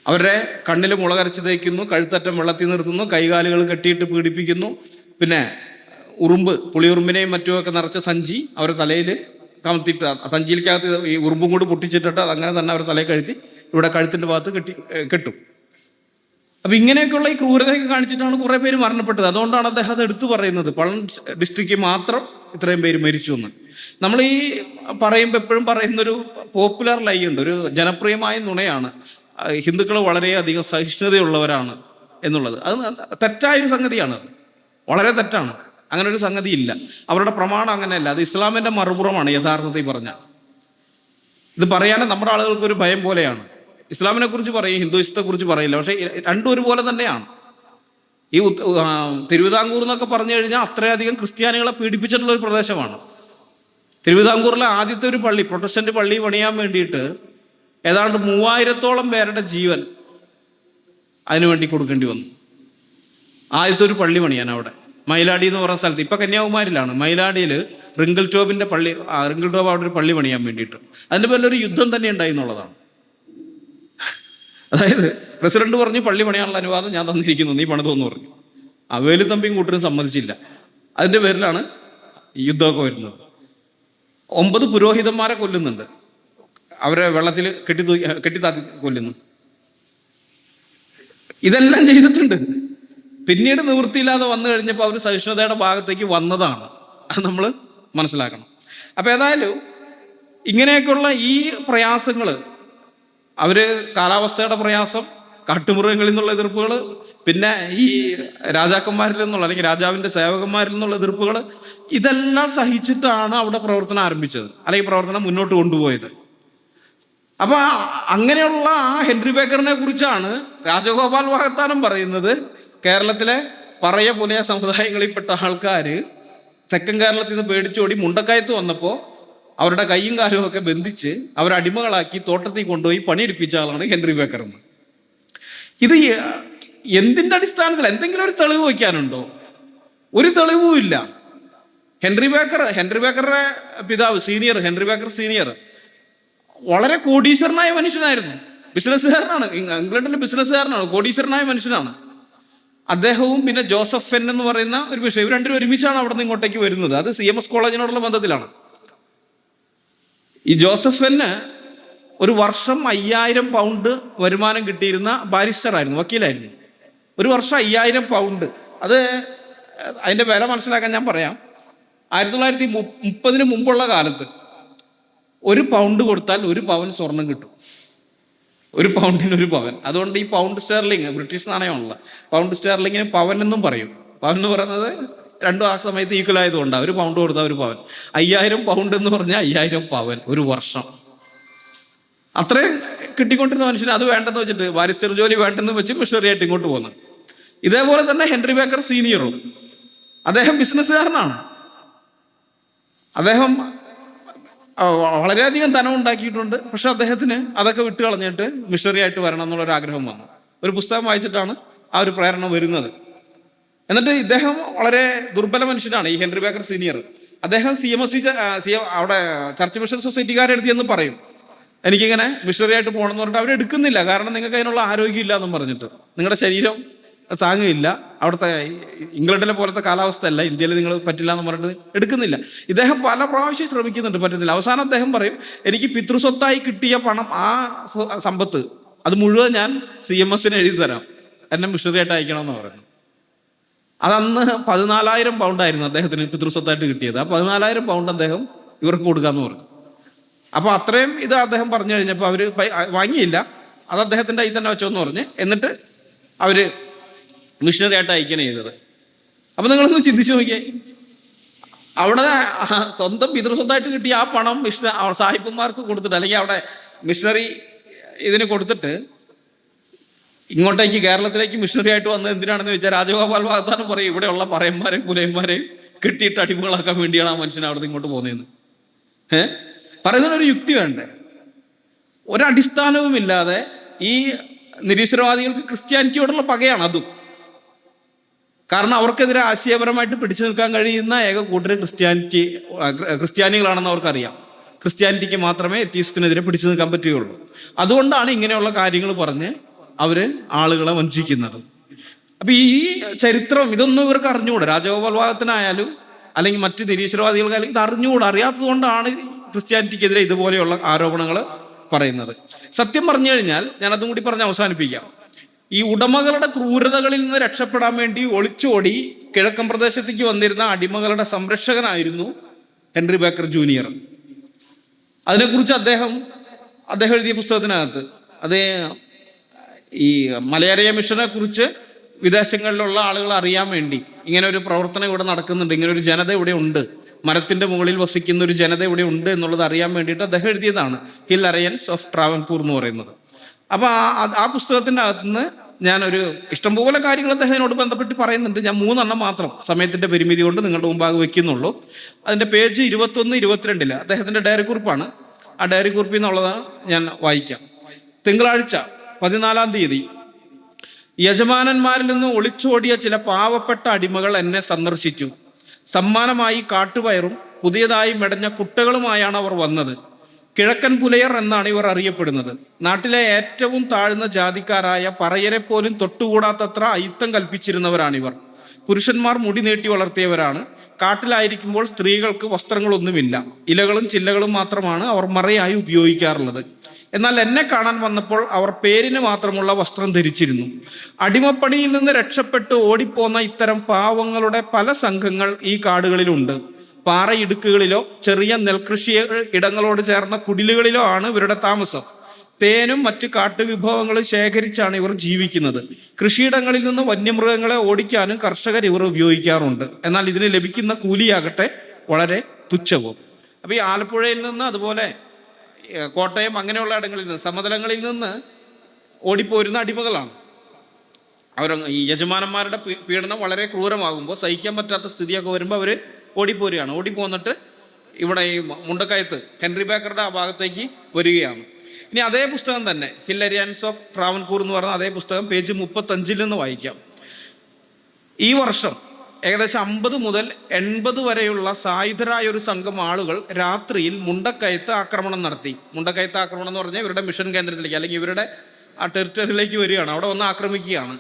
അവരുടെ കണ്ണിൽ മുളകരച്ച് തേക്കുന്നു, കഴുത്തറ്റം വെള്ളത്തിൽ നിർത്തുന്നു, കൈകാലുകൾ കെട്ടിയിട്ട് പീഡിപ്പിക്കുന്നു, പിന്നെ പുളിയുറുമ്പിനെയും മറ്റുമൊക്കെ നിറച്ച സഞ്ചി അവരുടെ തലയിൽ കമത്തിയിട്ട് സഞ്ചിയിലേക്കകത്ത് ഈ ഉറുമ്പും കൂടി പൊട്ടിച്ചിട്ടിട്ട് അതങ്ങനെ തന്നെ അവർ തലയിൽ കഴുത്തി ഇവിടെ കഴുത്തിൻ്റെ ഭാഗത്ത് കെട്ടും. അപ്പം ഇങ്ങനെയൊക്കെയുള്ള ഈ ക്രൂരതയൊക്കെ കാണിച്ചിട്ടാണ് കുറേ പേര് മരണപ്പെട്ടത്. അതുകൊണ്ടാണ് അദ്ദേഹം അത് എടുത്തു പറയുന്നത്, പള്ളം ഡിസ്ട്രിക്റ്റിൽ മാത്രം ഇത്രയും പേര് മരിച്ചു എന്ന്. നമ്മൾ ഈ പറയുമ്പോൾ എപ്പോഴും പറയുന്നൊരു പോപ്പുലർ ലൈ ഉണ്ട്, ഒരു ജനപ്രിയമായ നുണയാണ്, ഹിന്ദുക്കൾ വളരെയധികം സഹിഷ്ണുതയുള്ളവരാണ് എന്നുള്ളത്. അത് തെറ്റായൊരു സംഗതിയാണ്, വളരെ തെറ്റാണ്. അങ്ങനെ ഒരു സംഗതി ഇല്ല. അവരുടെ പ്രമാണം അങ്ങനെയല്ല. അത് ഇസ്ലാമിൻ്റെ മറുപുറമാണ് യഥാർത്ഥത്തിൽ പറഞ്ഞാൽ. ഇത് പറയാനും നമ്മുടെ ആളുകൾക്കൊരു ഭയം പോലെയാണ്. ഇസ്ലാമിനെ കുറിച്ച് പറയും, ഹിന്ദുയിസത്തെ കുറിച്ച് പറയില്ല. പക്ഷേ രണ്ടും ഒരുപോലെ തന്നെയാണ്. ഈ തിരുവിതാംകൂർ എന്നൊക്കെ പറഞ്ഞു കഴിഞ്ഞാൽ അത്രയധികം ക്രിസ്ത്യാനികളെ പീഡിപ്പിച്ചിട്ടുള്ള ഒരു പ്രദേശമാണ്. തിരുവിതാംകൂറിലെ ആദ്യത്തെ ഒരു പള്ളി, പ്രൊട്ടസ്റ്റന്റ് പള്ളി പണിയാൻ വേണ്ടിയിട്ട് ഏതാണ്ട് 3000-ഓളം പേരുടെ ജീവൻ അതിനുവേണ്ടി കൊടുക്കേണ്ടി വന്നു. ആദ്യത്തെ ഒരു പള്ളി പണിയാൻ അവിടെ മയിലാടി എന്ന് പറയുന്ന സ്ഥലത്ത്, ഇപ്പം കന്യാകുമാരിയിലാണ്, മയിലാടിയിൽ റിങ്കിൾ ടോബ് അവിടെ ഒരു പള്ളി പണിയാൻ വേണ്ടിയിട്ട് അതിൻ്റെ പേരിലൊരു യുദ്ധം തന്നെ ഉണ്ടായി എന്നുള്ളതാണ്. അതായത് പ്രസിഡന്റ് പറഞ്ഞു പള്ളി പണിയാനുള്ള അനുവാദം ഞാൻ തന്നിരിക്കുന്നു, നീ പണിതെന്ന് പറഞ്ഞു. വേലുത്തമ്പിയും കൂട്ടരും സമ്മതിച്ചില്ല. അതിൻ്റെ പേരിലാണ് യുദ്ധമൊക്കെ വരുന്നത്. 9 പുരോഹിതന്മാരെ കൊല്ലുന്നുണ്ട്, അവരെ വെള്ളത്തിൽ കെട്ടിത്താത്തി കൊല്ലുന്നു. ഇതെല്ലാം ചെയ്തിട്ടുണ്ട്. പിന്നീട് നിവൃത്തിയില്ലാതെ വന്നു കഴിഞ്ഞപ്പോൾ അവർ സഹിഷ്ണുതയുടെ ഭാഗത്തേക്ക് വന്നതാണ്. അത് നമ്മൾ മനസ്സിലാക്കണം. അപ്പം ഏതായാലും ഇങ്ങനെയൊക്കെയുള്ള ഈ പ്രയാസങ്ങൾ, അവർ കാലാവസ്ഥയുടെ പ്രയാസം, കാട്ടുമൃഗങ്ങളിൽ നിന്നുള്ള എതിർപ്പുകൾ, പിന്നെ ഈ രാജാക്കന്മാരിൽ നിന്നുള്ള അല്ലെങ്കിൽ രാജാവിൻ്റെ സേവകന്മാരിൽ നിന്നുള്ള എതിർപ്പുകൾ, ഇതെല്ലാം സഹിച്ചിട്ടാണ് അവിടെ പ്രവർത്തനം ആരംഭിച്ചത്, അല്ലെങ്കിൽ പ്രവർത്തനം മുന്നോട്ട് കൊണ്ടുപോയത്. അപ്പം അങ്ങനെയുള്ള ആ ഹെൻറി ബേക്കറിനെ കുറിച്ചാണ് രാജഗോപാൽ വാകത്താനം പറയുന്നത്. കേരളത്തിലെ പറയ പുലയ സമുദായങ്ങളിൽപ്പെട്ട ആൾക്കാർ തെക്കൻ കേരളത്തിൽ നിന്ന് പേടിച്ചോടി മുണ്ടക്കയത്ത് വന്നപ്പോൾ അവരുടെ കൈയും കാലും ഒക്കെ ബന്ധിച്ച് അവരടിമകളാക്കി തോട്ടത്തിൽ കൊണ്ടുപോയി പണിയെടുപ്പിച്ച ആളാണ് ഹെൻറി ബേക്കർ എന്ന്. ഇത് എന്തിൻ്റെ അടിസ്ഥാനത്തിൽ എന്തെങ്കിലും ഒരു തെളിവ് വയ്ക്കാനുണ്ടോ? ഒരു തെളിവും ഇല്ല. ഹെൻറി ബേക്കറുടെ പിതാവ് ഹെൻറി ബേക്കർ സീനിയർ വളരെ കോടീശ്വരനായ മനുഷ്യനായിരുന്നു, ബിസിനസ്സുകാരനാണ്, ഇംഗ്ലണ്ടിലെ ബിസിനസ്സുകാരനാണ്, കോടീശ്വരനായ മനുഷ്യനാണ്. അദ്ദേഹവും പിന്നെ ജോസഫ് ഫെൻ എന്ന് പറയുന്ന ഒരു വിഷയം, ഇവർ രണ്ടുപേരും ഒരുമിച്ചാണ് അവിടെ നിന്ന് ഇങ്ങോട്ടേക്ക് വരുന്നത്. അത് CMS കോളേജിനോടുള്ള ബന്ധത്തിലാണ്. ഈ ജോസഫ് ഫെന്ന് ഒരു വർഷം 5000 പൗണ്ട് വരുമാനം കിട്ടിയിരുന്ന ബാരിസ്റ്ററായിരുന്നു, വക്കീലായിരുന്നു. ഒരു വർഷം 5000 പൗണ്ട്. അത് അതിൻ്റെ വില മനസ്സിലാക്കാൻ ഞാൻ പറയാം. 1930 മുമ്പുള്ള കാലത്ത് 1 പൗണ്ട് കൊടുത്താൽ 1 പവൻ സ്വർണം കിട്ടും. 1 പൗണ്ടിന് 1 പവൻ. അതുകൊണ്ട് ഈ പൗണ്ട് സ്റ്റെർലിംഗ്, ബ്രിട്ടീഷ് നാണയമുള്ള പൗണ്ട് സ്റ്റെർലിങ്ങിന് പവൻ എന്നും പറയും. പവൻ എന്ന് പറയുന്നത് രണ്ടും ആ സമയത്ത് ഈക്വൽ ആയതുകൊണ്ടാണ്. 1 പൗണ്ട് കൊടുത്താൽ 1 പവൻ. 5000 പൗണ്ട് എന്ന് പറഞ്ഞാൽ 5000 പവൻ ഒരു വർഷം. അത്രയും കിട്ടിക്കൊണ്ടിരുന്ന മനുഷ്യന് അത് വേണ്ടെന്ന് വെച്ചിട്ട്, ബാരിസ്റ്റർ ജോലി വേണ്ടെന്ന് വെച്ച് മിഷണറി ആയിട്ട് ഇങ്ങോട്ട് പോകുന്നു. ഇതേപോലെ തന്നെ ഹെൻറി ബേക്കർ സീനിയറും, അദ്ദേഹം ബിസിനസ്സുകാരനാണ്. അദ്ദേഹം വളരെയധികം ധനം ഉണ്ടാക്കിയിട്ടുണ്ട്. പക്ഷെ അദ്ദേഹത്തിന് അതൊക്കെ വിട്ട് കളഞ്ഞിട്ട് മിഷണറി ആയിട്ട് വരണം എന്നുള്ളൊരു ആഗ്രഹം വന്നു. ഒരു പുസ്തകം വായിച്ചിട്ടാണ് ആ ഒരു പ്രേരണ വരുന്നത്. എന്നിട്ട് ഇദ്ദേഹം വളരെ ദുർബല മനുഷ്യനാണ്, ഈ ഹെൻറി ബേക്കർ സീനിയർ. അദ്ദേഹം CMSC അവിടെ ചർച്ച് മിഷൻ സൊസൈറ്റിക്കാരെ അടുത്ത് എന്ന് പറയും, എനിക്കിങ്ങനെ മിഷണറി ആയിട്ട് പോകണം എന്ന് പറഞ്ഞിട്ട് അവരെടുക്കുന്നില്ല. കാരണം നിങ്ങൾക്ക് അതിനുള്ള ആരോഗ്യം ഇല്ല എന്നും പറഞ്ഞിട്ട്, നിങ്ങളുടെ ശരീരം താങ്ങുകയില്ല, അവിടുത്തെ ഇംഗ്ലണ്ടിലെ പോലത്തെ കാലാവസ്ഥ അല്ല, ഇന്ത്യയിൽ നിങ്ങൾ പറ്റില്ല എന്ന് പറഞ്ഞിട്ട് എടുക്കുന്നില്ല. ഇദ്ദേഹം പല പ്രാവശ്യം ശ്രമിക്കുന്നുണ്ട്, പറ്റുന്നില്ല. അവസാനം അദ്ദേഹം പറയും, എനിക്ക് പിതൃസ്വത്തായി കിട്ടിയ പണം, ആ സമ്പത്ത് അത് മുഴുവൻ ഞാൻ CMSന് എഴുതി തരാം, എന്നെ മിഷണറി ആയിട്ട് അയക്കണമെന്ന് പറഞ്ഞു. അതന്ന് 14,000 പൗണ്ടായിരുന്നു അദ്ദേഹത്തിന് പിതൃസ്വത്തായിട്ട് കിട്ടിയത്. ആ 14,000 പൗണ്ട് അദ്ദേഹം ഇവർക്ക് കൊടുക്കാമെന്ന് പറഞ്ഞു. അപ്പോൾ അത്രയും ഇത് അദ്ദേഹം പറഞ്ഞു കഴിഞ്ഞപ്പോൾ അവർ വാങ്ങിയില്ല, അത് അദ്ദേഹത്തിൻ്റെ കയ്യിൽ തന്നെ വെച്ചോന്ന് പറഞ്ഞ് എന്നിട്ട് അവർ മിഷണറി ആയിട്ട് അയക്കുകയാണ് ചെയ്തത്. അപ്പം നിങ്ങളൊന്ന് ചിന്തിച്ചു നോക്കിയേ, അവിടെ സ്വന്തം പിതൃസ്വത്തായിട്ട് കിട്ടിയ ആ പണം സാഹിബന്മാർക്ക് കൊടുത്തിട്ട്, അല്ലെങ്കിൽ അവിടെ മിഷണറി ഇതിന് കൊടുത്തിട്ട് ഇങ്ങോട്ടേക്ക് കേരളത്തിലേക്ക് മിഷണറി ആയിട്ട് വന്നത് എന്തിനാണെന്ന് ചോദിച്ചാൽ, രാജഗോപാൽ വാഗ്ദാനം പറയും, ഇവിടെയുള്ള പറയന്മാരെയും പുലയന്മാരെയും കെട്ടിയിട്ട് അടിമകളാക്കാൻ വേണ്ടിയാണ് ആ മനുഷ്യൻ അവിടെ നിന്ന് ഇങ്ങോട്ട് പോകുന്നതെന്ന്. പറയുന്നതിനൊരു യുക്തി വേണ്ടേ? ഒരടിസ്ഥാനവുമില്ലാതെ ഈ നിരീശ്വരവാദികൾക്ക് ക്രിസ്ത്യാനിറ്റിയോടുള്ള പകയാണ് അതും. കാരണം അവർക്കെതിരെ ആശയപരമായിട്ട് പിടിച്ചു നിൽക്കാൻ കഴിയുന്ന ഏക കൂട്ടർ ക്രിസ്ത്യാനികളാണെന്ന് അവർക്കറിയാം. ക്രിസ്ത്യാനിറ്റിക്ക് മാത്രമേ എത്തീസത്തിനെതിരെ പിടിച്ചു നിൽക്കാൻ പറ്റുകയുള്ളൂ. അതുകൊണ്ടാണ് ഇങ്ങനെയുള്ള കാര്യങ്ങൾ പറഞ്ഞ് അവർ ആളുകളെ വഞ്ചിക്കുന്നത്. അപ്പം ഈ ചരിത്രം ഇതൊന്നും ഇവർക്ക് അറിഞ്ഞുകൂടാ. രാജഗോപാൽ വാദത്തിനായാലും അല്ലെങ്കിൽ മറ്റ് നിരീശ്വരവാദികൾക്കായാലും ഇത് അറിഞ്ഞുകൂടാ. അറിയാത്തത് കൊണ്ടാണ് ക്രിസ്ത്യാനിറ്റിക്കെതിരെ ഇതുപോലെയുള്ള ആരോപണങ്ങൾ പറയുന്നത്. സത്യം പറഞ്ഞു കഴിഞ്ഞാൽ, ഞാൻ അതും കൂടി പറഞ്ഞ് അവസാനിപ്പിക്കാം. ഈ ഉടമകളുടെ ക്രൂരതകളിൽ നിന്ന് രക്ഷപ്പെടാൻ വേണ്ടി ഒളിച്ചോടി കിഴക്കൻ പ്രദേശത്തേക്ക് വന്നിരുന്ന അടിമകളുടെ സംരക്ഷകനായിരുന്നു ഹെൻറി ബേക്കർ ജൂനിയർ. അതിനെക്കുറിച്ച് അദ്ദേഹം എഴുതിയ പുസ്തകത്തിനകത്ത് അത് ഈ മലയാളിയ മിഷനെ കുറിച്ച് വിദേശങ്ങളിലുള്ള ആളുകൾ അറിയാൻ വേണ്ടി, ഇങ്ങനെ ഒരു പ്രവർത്തനം ഇവിടെ നടക്കുന്നുണ്ട്, ഇങ്ങനെ ഒരു ജനത ഇവിടെ ഉണ്ട്, മരത്തിന്റെ മുകളിൽ വസിക്കുന്ന ഒരു ജനത ഇവിടെ ഉണ്ട് എന്നുള്ളത് അറിയാൻ വേണ്ടിയിട്ട് അദ്ദേഹം എഴുതിയതാണ് ഹിൽ അലയൻസ് ഓഫ് ട്രാവൻകൂർ എന്ന് പറയുന്നത്. അപ്പോൾ ആ പുസ്തകത്തിൻ്റെ അകത്തുനിന്ന് ഞാനൊരു ഇഷ്ടംപോലെ കാര്യങ്ങൾ അദ്ദേഹത്തിനോട് ബന്ധപ്പെട്ട് പറയുന്നുണ്ട്. ഞാൻ 3 എണ്ണം മാത്രം സമയത്തിൻ്റെ പരിമിതി കൊണ്ട് നിങ്ങളുടെ മുമ്പാകെ വെക്കുന്നുള്ളൂ. അതിൻ്റെ പേജ് 21, 22 അദ്ദേഹത്തിൻ്റെ ഡയറി കുറിപ്പാണ്. ആ ഡയറി കുറിപ്പിൽ നിന്നുള്ളതാണ് ഞാൻ വായിക്കാം. തിങ്കളാഴ്ച 14-ാം തീയതി യജമാനന്മാരിൽ നിന്ന് ഒളിച്ചോടിയ ചില പാവപ്പെട്ട അടിമകൾ എന്നെ സന്ദർശിച്ചു. സമ്മാനമായി കാട്ടുപയറും പുതിയതായി മെടഞ്ഞ കുട്ടകളുമായാണ് അവർ വന്നത്. കിഴക്കൻ പുലയർ എന്നാണ് ഇവർ അറിയപ്പെടുന്നത്. നാട്ടിലെ ഏറ്റവും താഴ്ന്ന ജാതിക്കാരായ പറയരെ പോലും തൊട്ടുകൂടാത്തത്ര അയിത്തം കൽപ്പിച്ചിരുന്നവരാണിവർ. പുരുഷന്മാർ മുടി നീട്ടി വളർത്തിയവരാണ്. കാട്ടിലായിരിക്കുമ്പോൾ സ്ത്രീകൾക്ക് വസ്ത്രങ്ങളൊന്നുമില്ല, ഇലകളും ചില്ലകളും മാത്രമാണ് അവർ മറയായി ഉപയോഗിക്കാറുള്ളത്. എന്നാൽ എന്നെ കാണാൻ വന്നപ്പോൾ അവർ പേരിന് മാത്രമുള്ള വസ്ത്രം ധരിച്ചിരുന്നു. അടിമപ്പണിയിൽ നിന്ന് രക്ഷപ്പെട്ട് ഓടിപ്പോന്ന ഇത്തരം പാവങ്ങളുടെ പല സംഘങ്ങൾ ഈ കാടുകളിലുണ്ട്. പാറയിടുക്കുകളിലോ ചെറിയ നെൽകൃഷി ഇടങ്ങളോട് ചേർന്ന കുടിലുകളിലോ ആണ് ഇവരുടെ താമസം. തേനും മറ്റ് കാട്ടുവിഭവങ്ങളും ശേഖരിച്ചാണ് ഇവർ ജീവിക്കുന്നത്. കൃഷിയിടങ്ങളിൽ നിന്ന് വന്യമൃഗങ്ങളെ ഓടിക്കാനും കർഷകർ ഇവർ ഉപയോഗിക്കാറുണ്ട്. എന്നാൽ ഇതിന് ലഭിക്കുന്ന കൂലിയാകട്ടെ വളരെ തുച്ഛവും. അപ്പോൾ ഈ ആലപ്പുഴയിൽ നിന്ന്, അതുപോലെ കോട്ടയം അങ്ങനെയുള്ള ഇടങ്ങളിൽ നിന്ന്, സമതലങ്ങളിൽ നിന്ന് ഓടിപ്പോരുന്ന അടിമകളാണ് അവർ. ഈ യജമാനന്മാരുടെ പീഡനം വളരെ ക്രൂരമാകുമ്പോൾ സഹിക്കാൻ പറ്റാത്ത സ്ഥിതിയൊക്കെ വരുമ്പോൾ അവർ ഓടിപ്പോരുകയാണ്. ഓടിപ്പോന്നിട്ട് ഇവിടെ ഈ മുണ്ടക്കയത്ത് ഹെൻറി ബേക്കറുടെ ആ ഭാഗത്തേക്ക് വരികയാണ്. ഇനി അതേ പുസ്തകം തന്നെ, ഹിൽ അലയൻസ് ഓഫ് ട്രാവൻകൂർ എന്ന് പറഞ്ഞ അതേ പുസ്തകം പേജ് 35 നിന്ന് വായിക്കാം. ഈ വർഷം ഏകദേശം 50 മുതൽ 80 വരെയുള്ള സായുധരായ ഒരു സംഘം ആളുകൾ രാത്രിയിൽ മുണ്ടക്കയത്ത് ആക്രമണം നടത്തി. മുണ്ടക്കയത്ത് ആക്രമണം എന്ന് പറഞ്ഞാൽ ഇവരുടെ മിഷൻ കേന്ദ്രത്തിലേക്ക്, അല്ലെങ്കിൽ ഇവരുടെ ആ ടെറിട്ടറിയിലേക്ക് വരികയാണ്. അവിടെ വന്ന് ആക്രമിക്കുകയാണ്.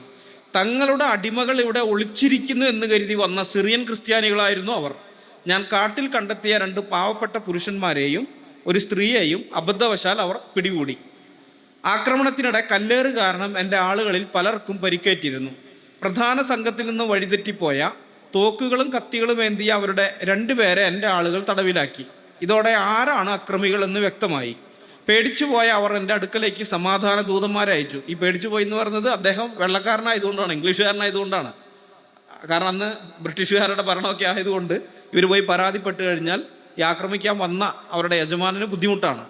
തങ്ങളുടെ അടിമകൾ ഇവിടെ ഒളിച്ചിരിക്കുന്നു എന്ന് കരുതി വന്ന സിറിയൻ ക്രിസ്ത്യാനികളായിരുന്നു അവർ. ഞാൻ കാട്ടിൽ കണ്ടെത്തിയ 2 പാവപ്പെട്ട പുരുഷന്മാരെയും ഒരു സ്ത്രീയെയും അബദ്ധവശാൽ അവർ പിടികൂടി. ആക്രമണത്തിനിടെ കല്ലേറ് കാരണം എൻ്റെ ആളുകളിൽ പലർക്കും പരിക്കേറ്റിരുന്നു. പ്രധാന സംഘത്തിൽ നിന്ന് വഴിതെറ്റിപ്പോയ തോക്കുകളും കത്തികളും ഏന്തിയ അവരുടെ 2 പേരെ എൻ്റെ ആളുകൾ തടവിലാക്കി. ഇതോടെ ആരാണ് അക്രമികൾ എന്ന് വ്യക്തമായി. പേടിച്ചുപോയ അവർ എൻ്റെ അടുക്കലേക്ക് സമാധാന ദൂതന്മാരെ അയച്ചു. ഈ പേടിച്ചുപോയി എന്ന് പറയുന്നത് അദ്ദേഹം വെള്ളക്കാരനായതുകൊണ്ടാണ്, ഇംഗ്ലീഷുകാരനായതുകൊണ്ടാണ്. കാരണം അന്ന് ബ്രിട്ടീഷുകാരുടെ ഭരണമൊക്കെ ആയതുകൊണ്ട് ഇവർ പോയി പരാതിപ്പെട്ട് കഴിഞ്ഞാൽ ഈ ആക്രമിക്കാൻ വന്ന അവരുടെ യജമാനന് ബുദ്ധിമുട്ടാണ്.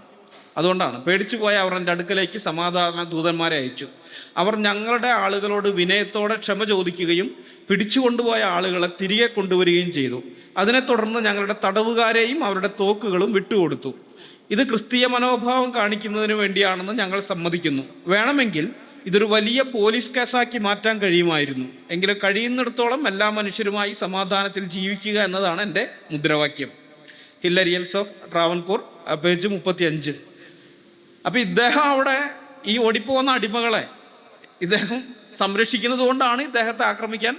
അതുകൊണ്ടാണ് പേടിച്ചു പോയ അവർ എൻ്റെ അടുക്കലേക്ക് സമാധാന ദൂതന്മാരെ അയച്ചു. അവർ ഞങ്ങളുടെ ആളുകളോട് വിനയത്തോടെ ക്ഷമ ചോദിക്കുകയും പിടിച്ചുകൊണ്ടുപോയ ആളുകളെ തിരികെ കൊണ്ടുവരികയും ചെയ്തു. അതിനെ തുടർന്ന് ഞങ്ങളുടെ തടവുകാരെയും അവരുടെ തോക്കുകളും വിട്ടുകൊടുത്തു. ഇത് ക്രിസ്തീയ മനോഭാവം കാണിക്കുന്നതിന് വേണ്ടിയാണെന്ന് ഞങ്ങൾ സമ്മതിക്കുന്നു. വേണമെങ്കിൽ ഇതൊരു വലിയ പോലീസ് കേസാക്കി മാറ്റാൻ കഴിയുമായിരുന്നു. എങ്കിലും കഴിയുന്നിടത്തോളം എല്ലാ മനുഷ്യരുമായി സമാധാനത്തിൽ ജീവിക്കുക എന്നതാണ് എൻ്റെ മുദ്രാവാക്യം. ഹില്ലരിയൻസ് ഓഫ് ട്രാവൻകൂർ, പേജ് 35. അപ്പം ഇദ്ദേഹം അവിടെ ഈ ഓടിപ്പോകുന്ന അടിമകളെ ഇദ്ദേഹം സംരക്ഷിക്കുന്നത് കൊണ്ടാണ് ഇദ്ദേഹത്തെ ആക്രമിക്കാൻ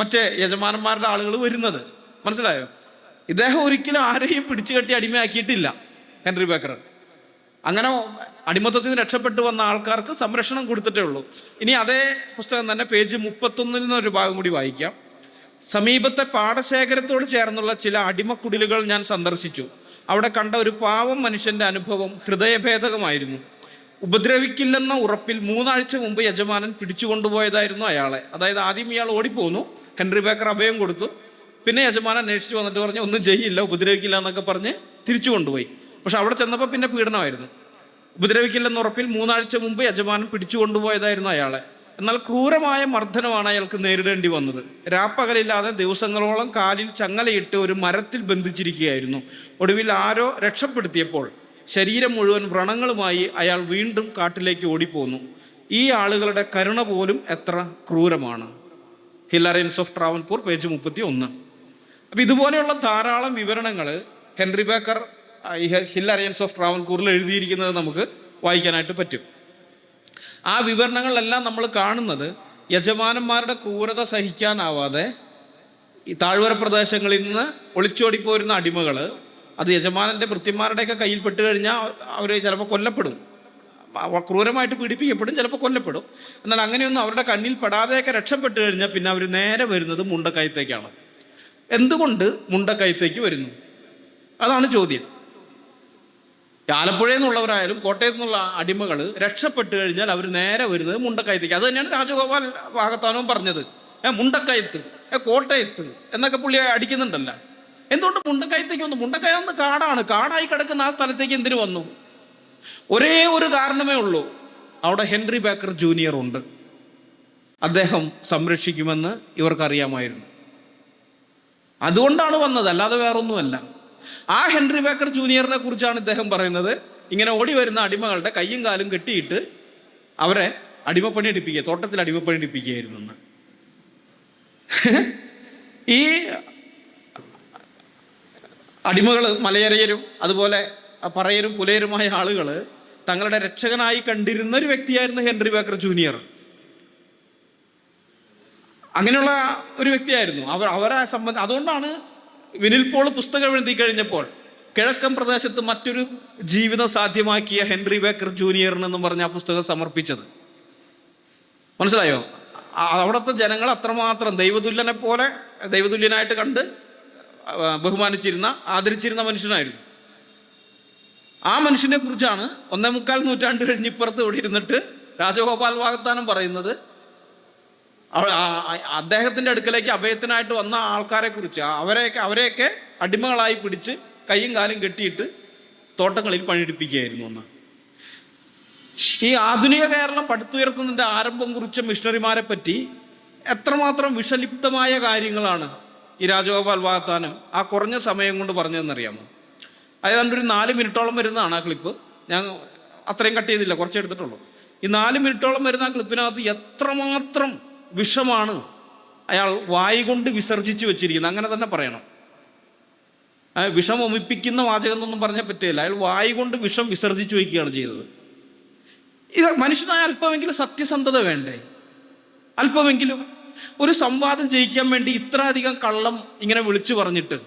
മറ്റേ യജമാനന്മാരുടെ ആളുകൾ വരുന്നത്. മനസ്സിലായോ? ഇദ്ദേഹം ഒരിക്കലും ആരെയും പിടിച്ചു കെട്ടി അടിമയാക്കിയിട്ടില്ല ഹെൻറി ബേക്കർ. അങ്ങനെ അടിമത്തത്തിൽ നിന്ന് രക്ഷപ്പെട്ടു വന്ന ആൾക്കാർക്ക് സംരക്ഷണം കൊടുത്തിട്ടേ ഉള്ളൂ. ഇനി അതേ പുസ്തകം തന്നെ പേജ് 31 നിന്നൊരു ഭാഗം കൂടി വായിക്കാം. സമീപത്തെ പാടശേഖരത്തോട് ചേർന്നുള്ള ചില അടിമക്കുടിലുകൾ ഞാൻ സന്ദർശിച്ചു. അവിടെ കണ്ട ഒരു പാവം മനുഷ്യൻ്റെ അനുഭവം ഹൃദയഭേദകമായിരുന്നു. ഉപദ്രവിക്കില്ലെന്ന ഉറപ്പിൽ 3 ആഴ്ച മുമ്പ് യജമാനൻ പിടിച്ചുകൊണ്ടുപോയതായിരുന്നു അയാളെ. അതായത് ആദ്യം ഇയാൾ ഓടിപ്പോന്നു, ഹെൻറി ബേക്കർ അഭയം കൊടുത്തു, പിന്നെ യജമാനൻ അന്വേഷിച്ച് വന്നിട്ട് പറഞ്ഞു ഒന്നും ചെയ്യില്ല, ഉപദ്രവിക്കില്ല എന്നൊക്കെ പറഞ്ഞ് തിരിച്ചു കൊണ്ടുപോയി. പക്ഷെ അവിടെ ചെന്നപ്പോൾ പിന്നെ പീഡനമായിരുന്നു. ഉപദ്രവിക്കില്ലെന്ന ഉറപ്പിൽ 3 ആഴ്ച മുമ്പ് യജമാനൻ പിടിച്ചു കൊണ്ടുപോയതായിരുന്നു അയാളെ. എന്നാൽ ക്രൂരമായ മർദ്ദനമാണ് അയാൾക്ക് നേരിടേണ്ടി വന്നത്. രാപ്പകലില്ലാതെ ദിവസങ്ങളോളം കാലിൽ ചങ്ങലയിട്ട് ഒരു മരത്തിൽ ബന്ധിച്ചിരിക്കുകയായിരുന്നു. ഒടുവിൽ ആരോ രക്ഷപ്പെടുത്തിയപ്പോൾ ശരീരം മുഴുവൻ വ്രണങ്ങളുമായി അയാൾ വീണ്ടും കാട്ടിലേക്ക് ഓടിപ്പോന്നു. ഈ ആളുകളുടെ കരുണ പോലും എത്ര ക്രൂരമാണ്. ഹില്ലറിയൻസ് ഓഫ് ട്രാവൻകൂർ, പേജ് 31. അപ്പം ഇതുപോലെയുള്ള ധാരാളം വിവരണങ്ങൾ ഹെൻറി ബേക്കർ ഹില്ലറിയൻസ് ഓഫ് ട്രാവൻകൂറിൽ എഴുതിയിരിക്കുന്നത് നമുക്ക് വായിക്കാനായിട്ട് പറ്റും. ആ വിവരണങ്ങളിലെല്ലാം നമ്മൾ കാണുന്നത് യജമാനന്മാരുടെ ക്രൂരത സഹിക്കാനാവാതെ ഈ താഴ്വര പ്രദേശങ്ങളിൽ നിന്ന് ഒളിച്ചോടിപ്പോരുന്ന അടിമകൾ അത് യജമാനൻ്റെ ഭൃത്യന്മാരുടെയൊക്കെ കയ്യിൽ പെട്ട് കഴിഞ്ഞാൽ അവർ ചിലപ്പോൾ കൊല്ലപ്പെടും, ക്രൂരമായിട്ട് പീഡിപ്പിക്കപ്പെടും, ചിലപ്പോൾ കൊല്ലപ്പെടും. എന്നാൽ അങ്ങനെയൊന്നും അവരുടെ കണ്ണിൽ പെടാതെയൊക്കെ രക്ഷപ്പെട്ട് കഴിഞ്ഞാൽ പിന്നെ അവർ നേരെ വരുന്നത് മുണ്ടക്കയത്തേക്കാണ്. എന്തുകൊണ്ട് മുണ്ടക്കയത്തേക്ക് വരുന്നു? അതാണ് ചോദ്യം. ആലപ്പുഴയിൽ നിന്നുള്ളവരായാലും കോട്ടയത്തു നിന്നുള്ള അടിമകൾ രക്ഷപ്പെട്ട് കഴിഞ്ഞാൽ അവർ നേരെ വരുന്നത് മുണ്ടക്കയത്തേക്ക്. അത് തന്നെയാണ് രാജഗോപാൽ വാകത്താനവും പറഞ്ഞത്. മുണ്ടക്കയത്ത്, കോട്ടയത്ത് എന്നൊക്കെ പുള്ളി അടിക്കുന്നുണ്ടല്ലോ. എന്തുകൊണ്ട് മുണ്ടക്കയത്തേക്ക് വന്നു? മുണ്ടക്കയന്ന് കാടാണ്, കാടായി കിടക്കുന്ന ആ സ്ഥലത്തേക്ക് എന്തിനു വന്നു? ഒരേ ഒരു കാരണമേ ഉള്ളൂ, അവിടെ ഹെൻറി ബേക്കർ ജൂനിയർ ഉണ്ട്. അദ്ദേഹം സംരക്ഷിക്കുമെന്ന് ഇവർക്കറിയാമായിരുന്നു. അതുകൊണ്ടാണ് വന്നത്, അല്ലാതെ വേറൊന്നുമല്ല. ആ ഹെൻറി ബേക്കർ ജൂനിയറിനെ കുറിച്ചാണ് ഇദ്ദേഹം പറയുന്നത്. ഇങ്ങനെ ഓടി വരുന്ന അടിമകളുടെ കയ്യും കാലും കെട്ടിയിട്ട് അവരെ അടിമപ്പണി എടുപ്പിക്കുക, തോട്ടത്തിൽ അടിമപ്പണി എടുപ്പിക്കുകയായിരുന്നു എന്ന്. ഈ അടിമകൾ മലയരയരും അതുപോലെ പറയരും പുലയരുമായ ആളുകൾ തങ്ങളുടെ രക്ഷകനായി കണ്ടിരുന്ന ഒരു വ്യക്തിയായിരുന്നു ഹെൻറി ബേക്കർ ജൂനിയർ. അങ്ങനെയുള്ള ഒരു വ്യക്തിയായിരുന്നു അവരെ സംബന്ധം. അതുകൊണ്ടാണ് വിനിൽ പോൾ പുസ്തകം എഴുതി കഴിഞ്ഞപ്പോൾ കിഴക്കൻ പ്രദേശത്ത് മറ്റൊരു ജീവിതം സാധ്യമാക്കിയ ഹെൻറി ബേക്കർ ജൂനിയറിനെന്നും പറഞ്ഞ് ആ പുസ്തകം സമർപ്പിച്ചത്. മനസ്സിലായോ? അവിടുത്തെ ജനങ്ങൾ അത്രമാത്രം ദൈവതുല്യനായിട്ട് കണ്ട് ബഹുമാനിച്ചിരുന്ന, ആദരിച്ചിരുന്ന മനുഷ്യനായിരുന്നു. ആ മനുഷ്യനെ കുറിച്ചാണ് 1.25 നൂറ്റാണ്ട് കഴിഞ്ഞ് ഇപ്പുറത്ത് ഇവിടെ ഇരുന്നിട്ട് രാജഗോപാൽ വാകത്താനം പറയുന്നത്. അദ്ദേഹത്തിൻ്റെ അടുക്കലേക്ക് അഭയത്തിനായിട്ട് വന്ന ആൾക്കാരെ കുറിച്ച്, അവരെയൊക്കെ അടിമകളായി പിടിച്ച് കൈയും കാലും കെട്ടിയിട്ട് തോട്ടങ്ങളിൽ പണിയെടുപ്പിക്കുകയായിരുന്നു എന്ന്. ഈ ആധുനിക കേരളം പടുത്തുയർത്തുന്നതിൻ്റെ ആരംഭം കുറിച്ച മിഷണറിമാരെ പറ്റി എത്രമാത്രം വിഷലിപ്തമായ കാര്യങ്ങളാണ് ഈ രാജഗോപാൽ വാകത്താനം ആ കുറഞ്ഞ സമയം കൊണ്ട് പറഞ്ഞതെന്നറിയാമോ? അതായത് ഒരു 4 മിനിറ്റോളം വരുന്നതാണ് ആ ക്ലിപ്പ്. ഞാൻ അത്രയും കട്ട് ചെയ്തില്ല, കുറച്ച് എടുത്തിട്ടുള്ളൂ. ഈ 4 മിനിറ്റോളം വരുന്ന ആ ക്ലിപ്പിനകത്ത് എത്രമാത്രം വിഷമാണ് അയാൾ വായി കൊണ്ട് വിസർജിച്ച് വെച്ചിരിക്കുന്നത്. അങ്ങനെ തന്നെ പറയണം. വിഷം ഒമിപ്പിക്കുന്ന വാചകം എന്നൊന്നും പറഞ്ഞാൽ പറ്റില്ല. അയാൾ വായി കൊണ്ട് വിഷം വിസർജിച്ച് വയ്ക്കുകയാണ് ചെയ്തത്. ഇത് മനുഷ്യനായ അല്പമെങ്കിലും സത്യസന്ധത വേണ്ടേ? അല്പമെങ്കിലും ഒരു സംവാദം ജയിക്കാൻ വേണ്ടി ഇത്രയധികം കള്ളം ഇങ്ങനെ വിളിച്ചു പറഞ്ഞിട്ട്,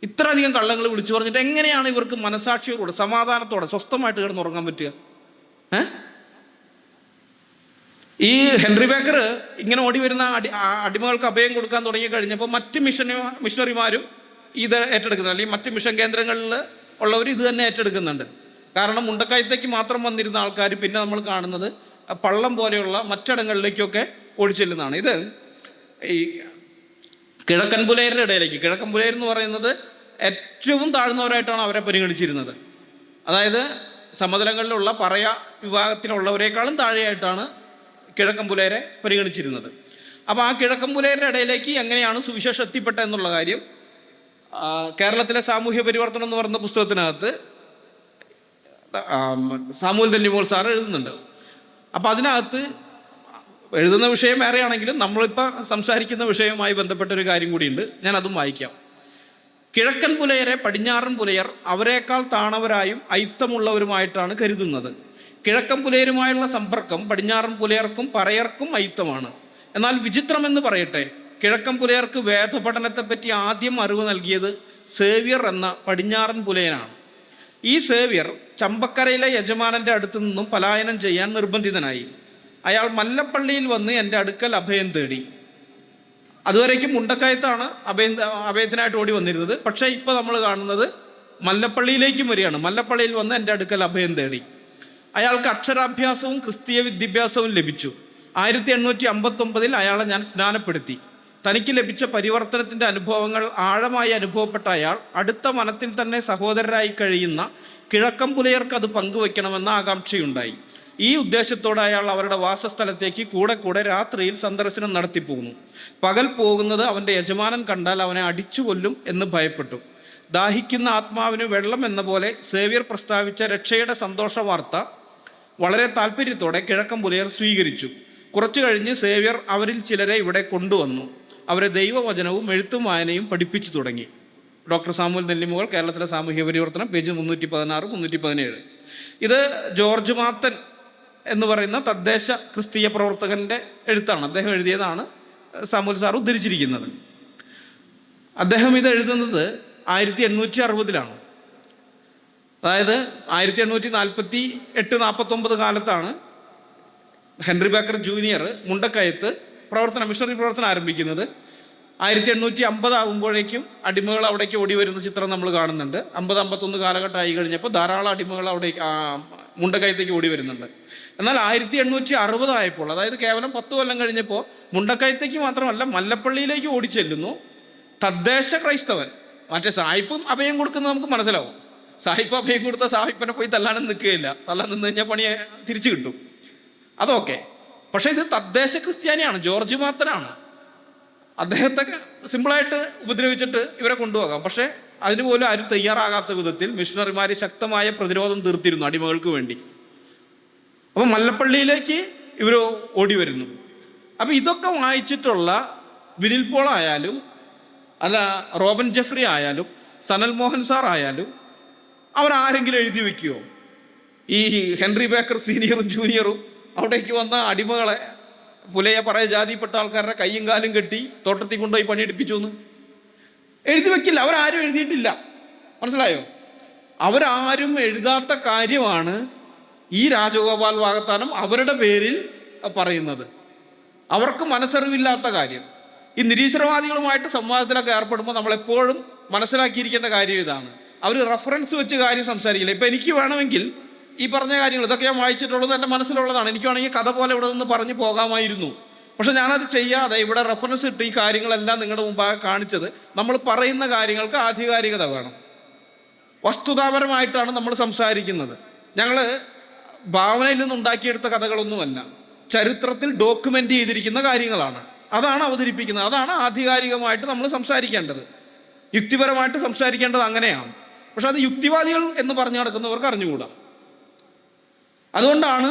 ഇത്രയധികം കള്ളങ്ങൾ വിളിച്ചു പറഞ്ഞിട്ട് എങ്ങനെയാണ് ഇവർക്ക് മനസാക്ഷിയോടെ സമാധാനത്തോടെ സ്വസ്ഥമായിട്ട് കിടന്നുറങ്ങാൻ പറ്റുക? ഈ ഹെൻറി ബേക്കർ ഇങ്ങനെ ഓടി വരുന്ന അടിമകൾക്ക് അഭയം കൊടുക്കാൻ തുടങ്ങി കഴിഞ്ഞപ്പോൾ മറ്റ് മിഷണറിമാരും ഇത് ഏറ്റെടുക്കുന്നുണ്ട്. അല്ലെങ്കിൽ മറ്റ് മിഷൻ കേന്ദ്രങ്ങളിൽ ഉള്ളവർ ഇത് തന്നെ ഏറ്റെടുക്കുന്നുണ്ട്. കാരണം മുണ്ടക്കയത്തേക്ക് മാത്രം വന്നിരുന്ന ആൾക്കാർ പിന്നെ നമ്മൾ കാണുന്നത് പള്ളം പോലെയുള്ള മറ്റിടങ്ങളിലേക്കൊക്കെ ഓടിച്ചെല്ലുന്നതാണ്. ഇത് ഈ കിഴക്കൻ പുലയരുടെ ഇടയിലേക്ക്, കിഴക്കൻ പുലയർ എന്ന് പറയുന്നത് ഏറ്റവും താഴ്ന്നവരായിട്ടാണ് അവരെ പരിഗണിച്ചിരുന്നത്. അതായത് സമതലങ്ങളിലുള്ള പറയ വിഭാഗത്തിലുള്ളവരെക്കാളും താഴെയായിട്ടാണ് കിഴക്കൻ പുലയരെ പരിഗണിച്ചിരുന്നത്. അപ്പോൾ ആ കിഴക്കൻ പുലയരുടെ ഇടയിലേക്ക് എങ്ങനെയാണ് സുവിശേഷം എത്തിപ്പെട്ടത് എന്നുള്ള കാര്യം കേരളത്തിലെ സാമൂഹ്യ പരിവർത്തനം എന്ന് പറയുന്ന പുസ്തകത്തിനകത്ത് സാമുവൽ നെല്ലിമോൾ സാർ എഴുതുന്നുണ്ട്. അപ്പം അതിനകത്ത് എഴുതുന്ന വിഷയം വേറെയാണെങ്കിലും നമ്മളിപ്പോൾ സംസാരിക്കുന്ന വിഷയവുമായി ബന്ധപ്പെട്ട ഒരു കാര്യം കൂടിയുണ്ട്. ഞാൻ അതും വായിക്കാം. കിഴക്കൻ പുലയരെ പടിഞ്ഞാറൻ പുലയർ അവരെക്കാൾ താണവരായും അയിത്തമുള്ളവരുമായിട്ടാണ് കരുതുന്നത്. കിഴക്കൻ പുലയരുമായുള്ള സമ്പർക്കം പടിഞ്ഞാറൻ പുലയർക്കും പറയർക്കും അയിത്തമാണ്. എന്നാൽ വിചിത്രമെന്ന് പറയട്ടെ, കിഴക്കൻ പുലയർക്ക് വേദപഠനത്തെപ്പറ്റി ആദ്യം അറിവ് നൽകിയത് സേവ്യർ എന്ന പടിഞ്ഞാറൻ പുലയനാണ്. ഈ സേവ്യർ ചമ്പക്കരയിലെ യജമാനൻ്റെ അടുത്തു നിന്നും പലായനം ചെയ്യാൻ നിർബന്ധിതനായി. അയാൾ മല്ലപ്പള്ളിയിൽ വന്ന് എൻ്റെ അടുക്കൽ അഭയം തേടി. അതുവരേക്കും മുണ്ടക്കയത്താണ് അഭയത്തിനായിട്ട് ഓടി വന്നിരുന്നത്. പക്ഷേ ഇപ്പോൾ നമ്മൾ കാണുന്നത് മല്ലപ്പള്ളിയിലേക്കും വരികയാണ്. മല്ലപ്പള്ളിയിൽ വന്ന് എൻ്റെ അടുക്കൽ അഭയം തേടി. അയാൾക്ക് അക്ഷരാഭ്യാസവും ക്രിസ്തീയ വിദ്യാഭ്യാസവും ലഭിച്ചു. 1859 അയാളെ ഞാൻ സ്നാനപ്പെടുത്തി. തനിക്ക് ലഭിച്ച പരിവർത്തനത്തിൻ്റെ അനുഭവങ്ങൾ ആഴമായി അനുഭവപ്പെട്ട അയാൾ അടുത്ത മനത്തിൽ തന്നെ സഹോദരരായി കഴിയുന്ന കിഴക്കൻ പുലയർക്ക് അത് പങ്കുവയ്ക്കണമെന്ന ആകാംക്ഷയുണ്ടായി. ഈ ഉദ്ദേശത്തോടെ അയാൾ അവരുടെ വാസസ്ഥലത്തേക്ക് കൂടെ കൂടെ രാത്രിയിൽ സന്ദർശനം നടത്തിപ്പോകുന്നു. പകൽ പോകുന്നത് അവൻ്റെ യജമാനൻ കണ്ടാൽ അവനെ അടിച്ചു കൊല്ലും എന്ന് ഭയപ്പെട്ടു. ദാഹിക്കുന്ന ആത്മാവിന് വെള്ളം എന്ന പോലെ സേവ്യർ പ്രസ്താവിച്ച രക്ഷയുടെ സന്തോഷ വാർത്ത വളരെ താല്പര്യത്തോടെ കിഴക്കൻ പുലയർ സ്വീകരിച്ചു. കുറച്ചു കഴിഞ്ഞ് സേവ്യർ അവരിൽ ചിലരെ ഇവിടെ കൊണ്ടുവന്നു. അവരെ ദൈവവചനവും എഴുത്തും വായനയും പഠിപ്പിച്ചു തുടങ്ങി. ഡോക്ടർ സാമുവൽ നെല്ലിമുകൾ, കേരളത്തിലെ സാമൂഹ്യ പരിവർത്തനം, പേജ് 316, 317. ഇത് ജോർജ് മാത്തൻ എന്ന് പറയുന്ന തദ്ദേശ ക്രിസ്തീയ പ്രവർത്തകൻ്റെ എഴുത്താണ്. അദ്ദേഹം എഴുതിയതാണ് സാമുവൽ സാർ ഉദ്ധരിച്ചിരിക്കുന്നത്. അദ്ദേഹം ഇത് എഴുതുന്നത് 1860 അതായത് 1848-49 കാലത്താണ് ഹെൻറി ബേക്കർ ജൂനിയർ മുണ്ടക്കയത്ത് മിഷണറി പ്രവർത്തനം ആരംഭിക്കുന്നത്. 1850 ആകുമ്പോഴേക്കും അടിമകൾ അവിടേക്ക് ഓടി വരുന്ന ചിത്രം നമ്മൾ കാണുന്നുണ്ട്. 50-51 കാലഘട്ടമായി കഴിഞ്ഞപ്പോൾ ധാരാളം അടിമകൾ അവിടെ മുണ്ടക്കയത്തേക്ക് ഓടി വരുന്നുണ്ട്. എന്നാൽ 1860 ആയപ്പോൾ, അതായത് കേവലം 10 കൊല്ലം കഴിഞ്ഞപ്പോൾ, മുണ്ടക്കയത്തേക്ക് മാത്രമല്ല മല്ലപ്പള്ളിയിലേക്ക് ഓടിച്ചെല്ലുന്നു തദ്ദേശ ക്രൈസ്തവൻ. മറ്റേ സായിപ്പും അഭയം കൊടുക്കുന്നത് നമുക്ക് മനസ്സിലാവും. സായിപ്പ് അഭയം കൊടുത്ത സായിപ്പിനെ പോയി തല്ലാനും നിൽക്കുകയില്ല. തല്ലാൻ നിന്ന് കഴിഞ്ഞാൽ പണിയെ തിരിച്ചു കിട്ടും, അതൊക്കെ. പക്ഷേ ഇത് തദ്ദേശ ക്രിസ്ത്യാനിയാണ്, ജോർജ് മാത്തനാണ്. അദ്ദേഹത്തൊക്കെ സിമ്പിളായിട്ട് ഉപദ്രവിച്ചിട്ട് ഇവരെ കൊണ്ടുപോകാം. പക്ഷേ അതിന് പോലും ആരും തയ്യാറാകാത്ത വിധത്തിൽ മിഷണറിമാർ ശക്തമായ പ്രതിരോധം തീർത്തിരുന്നു അടിമകൾക്ക് വേണ്ടി. അപ്പം മല്ലപ്പള്ളിയിലേക്ക് ഇവർ ഓടി വരുന്നു. അപ്പം ഇതൊക്കെ വായിച്ചിട്ടുള്ള വിനിൽ പോൾ ആയാലും അല്ല റോബൻ ജെഫ്രി ആയാലും സനൽ മോഹൻ സാർ ആയാലും അവരാരെങ്കിലും എഴുതി വയ്ക്കുമോ ഈ ഹെൻറി ബേക്കർ സീനിയറും ജൂനിയറും അവിടേക്ക് വന്ന അടിമകളെ പുലയ പറയ ജാതിപ്പെട്ട ആൾക്കാരുടെ കയ്യും കാലും കെട്ടി തോട്ടത്തിൽ കൊണ്ടുപോയി പണിയെടുപ്പിച്ചു എന്ന് എഴുതി വയ്ക്കില്ല. അവരാരും എഴുതിയിട്ടില്ല, മനസ്സിലായോ? അവരാരും എഴുതാത്ത കാര്യമാണ് ഈ രാജഗോപാൽ വാകത്താനം അവരുടെ പേരിൽ പറയുന്നത്. അവർക്ക് മനസ്സറിവില്ലാത്ത കാര്യം. ഈ നിരീശ്വരവാദികളുമായിട്ട് സംവാദത്തിലൊക്കെ ഏർപ്പെടുമ്പോൾ നമ്മളെപ്പോഴും മനസ്സിലാക്കിയിരിക്കേണ്ട കാര്യം ഇതാണ്. അവർ റെഫറൻസ് വെച്ച് കാര്യം സംസാരിക്കില്ല. ഇപ്പം എനിക്ക് വേണമെങ്കിൽ ഈ പറഞ്ഞ കാര്യങ്ങൾ ഇതൊക്കെ ഞാൻ വായിച്ചിട്ടുള്ളത് എൻ്റെ മനസ്സിലുള്ളതാണ്. എനിക്ക് വേണമെങ്കിൽ കഥ പോലെ ഇവിടെ നിന്ന് പറഞ്ഞു പോകാമായിരുന്നു. പക്ഷെ ഞാനത് ചെയ്യാതെ ഇവിടെ റെഫറൻസ് ഇട്ട് ഈ കാര്യങ്ങളെല്ലാം നിങ്ങളുടെ മുമ്പാകെ കാണിച്ചത് നമ്മൾ പറയുന്ന കാര്യങ്ങൾക്ക് ആധികാരികത വേണം. വസ്തുതാപരമായിട്ടാണ് നമ്മൾ സംസാരിക്കുന്നത്. ഞങ്ങൾ ഭാവനയിൽ നിന്നുണ്ടാക്കിയെടുത്ത കഥകളൊന്നുമല്ല, ചരിത്രത്തിൽ ഡോക്യുമെൻ്റ് ചെയ്തിരിക്കുന്ന കാര്യങ്ങളാണ്. അതാണ് അവതരിപ്പിക്കുന്നത്. അതാണ് ആധികാരികമായിട്ട് നമ്മൾ സംസാരിക്കേണ്ടത്. യുക്തിപരമായിട്ട് സംസാരിക്കേണ്ടത് അങ്ങനെയാണ്. പക്ഷെ അത് യുക്തിവാദികൾ എന്ന് പറഞ്ഞു നടക്കുന്നവർക്ക് അറിഞ്ഞുകൂടാ. അതുകൊണ്ടാണ്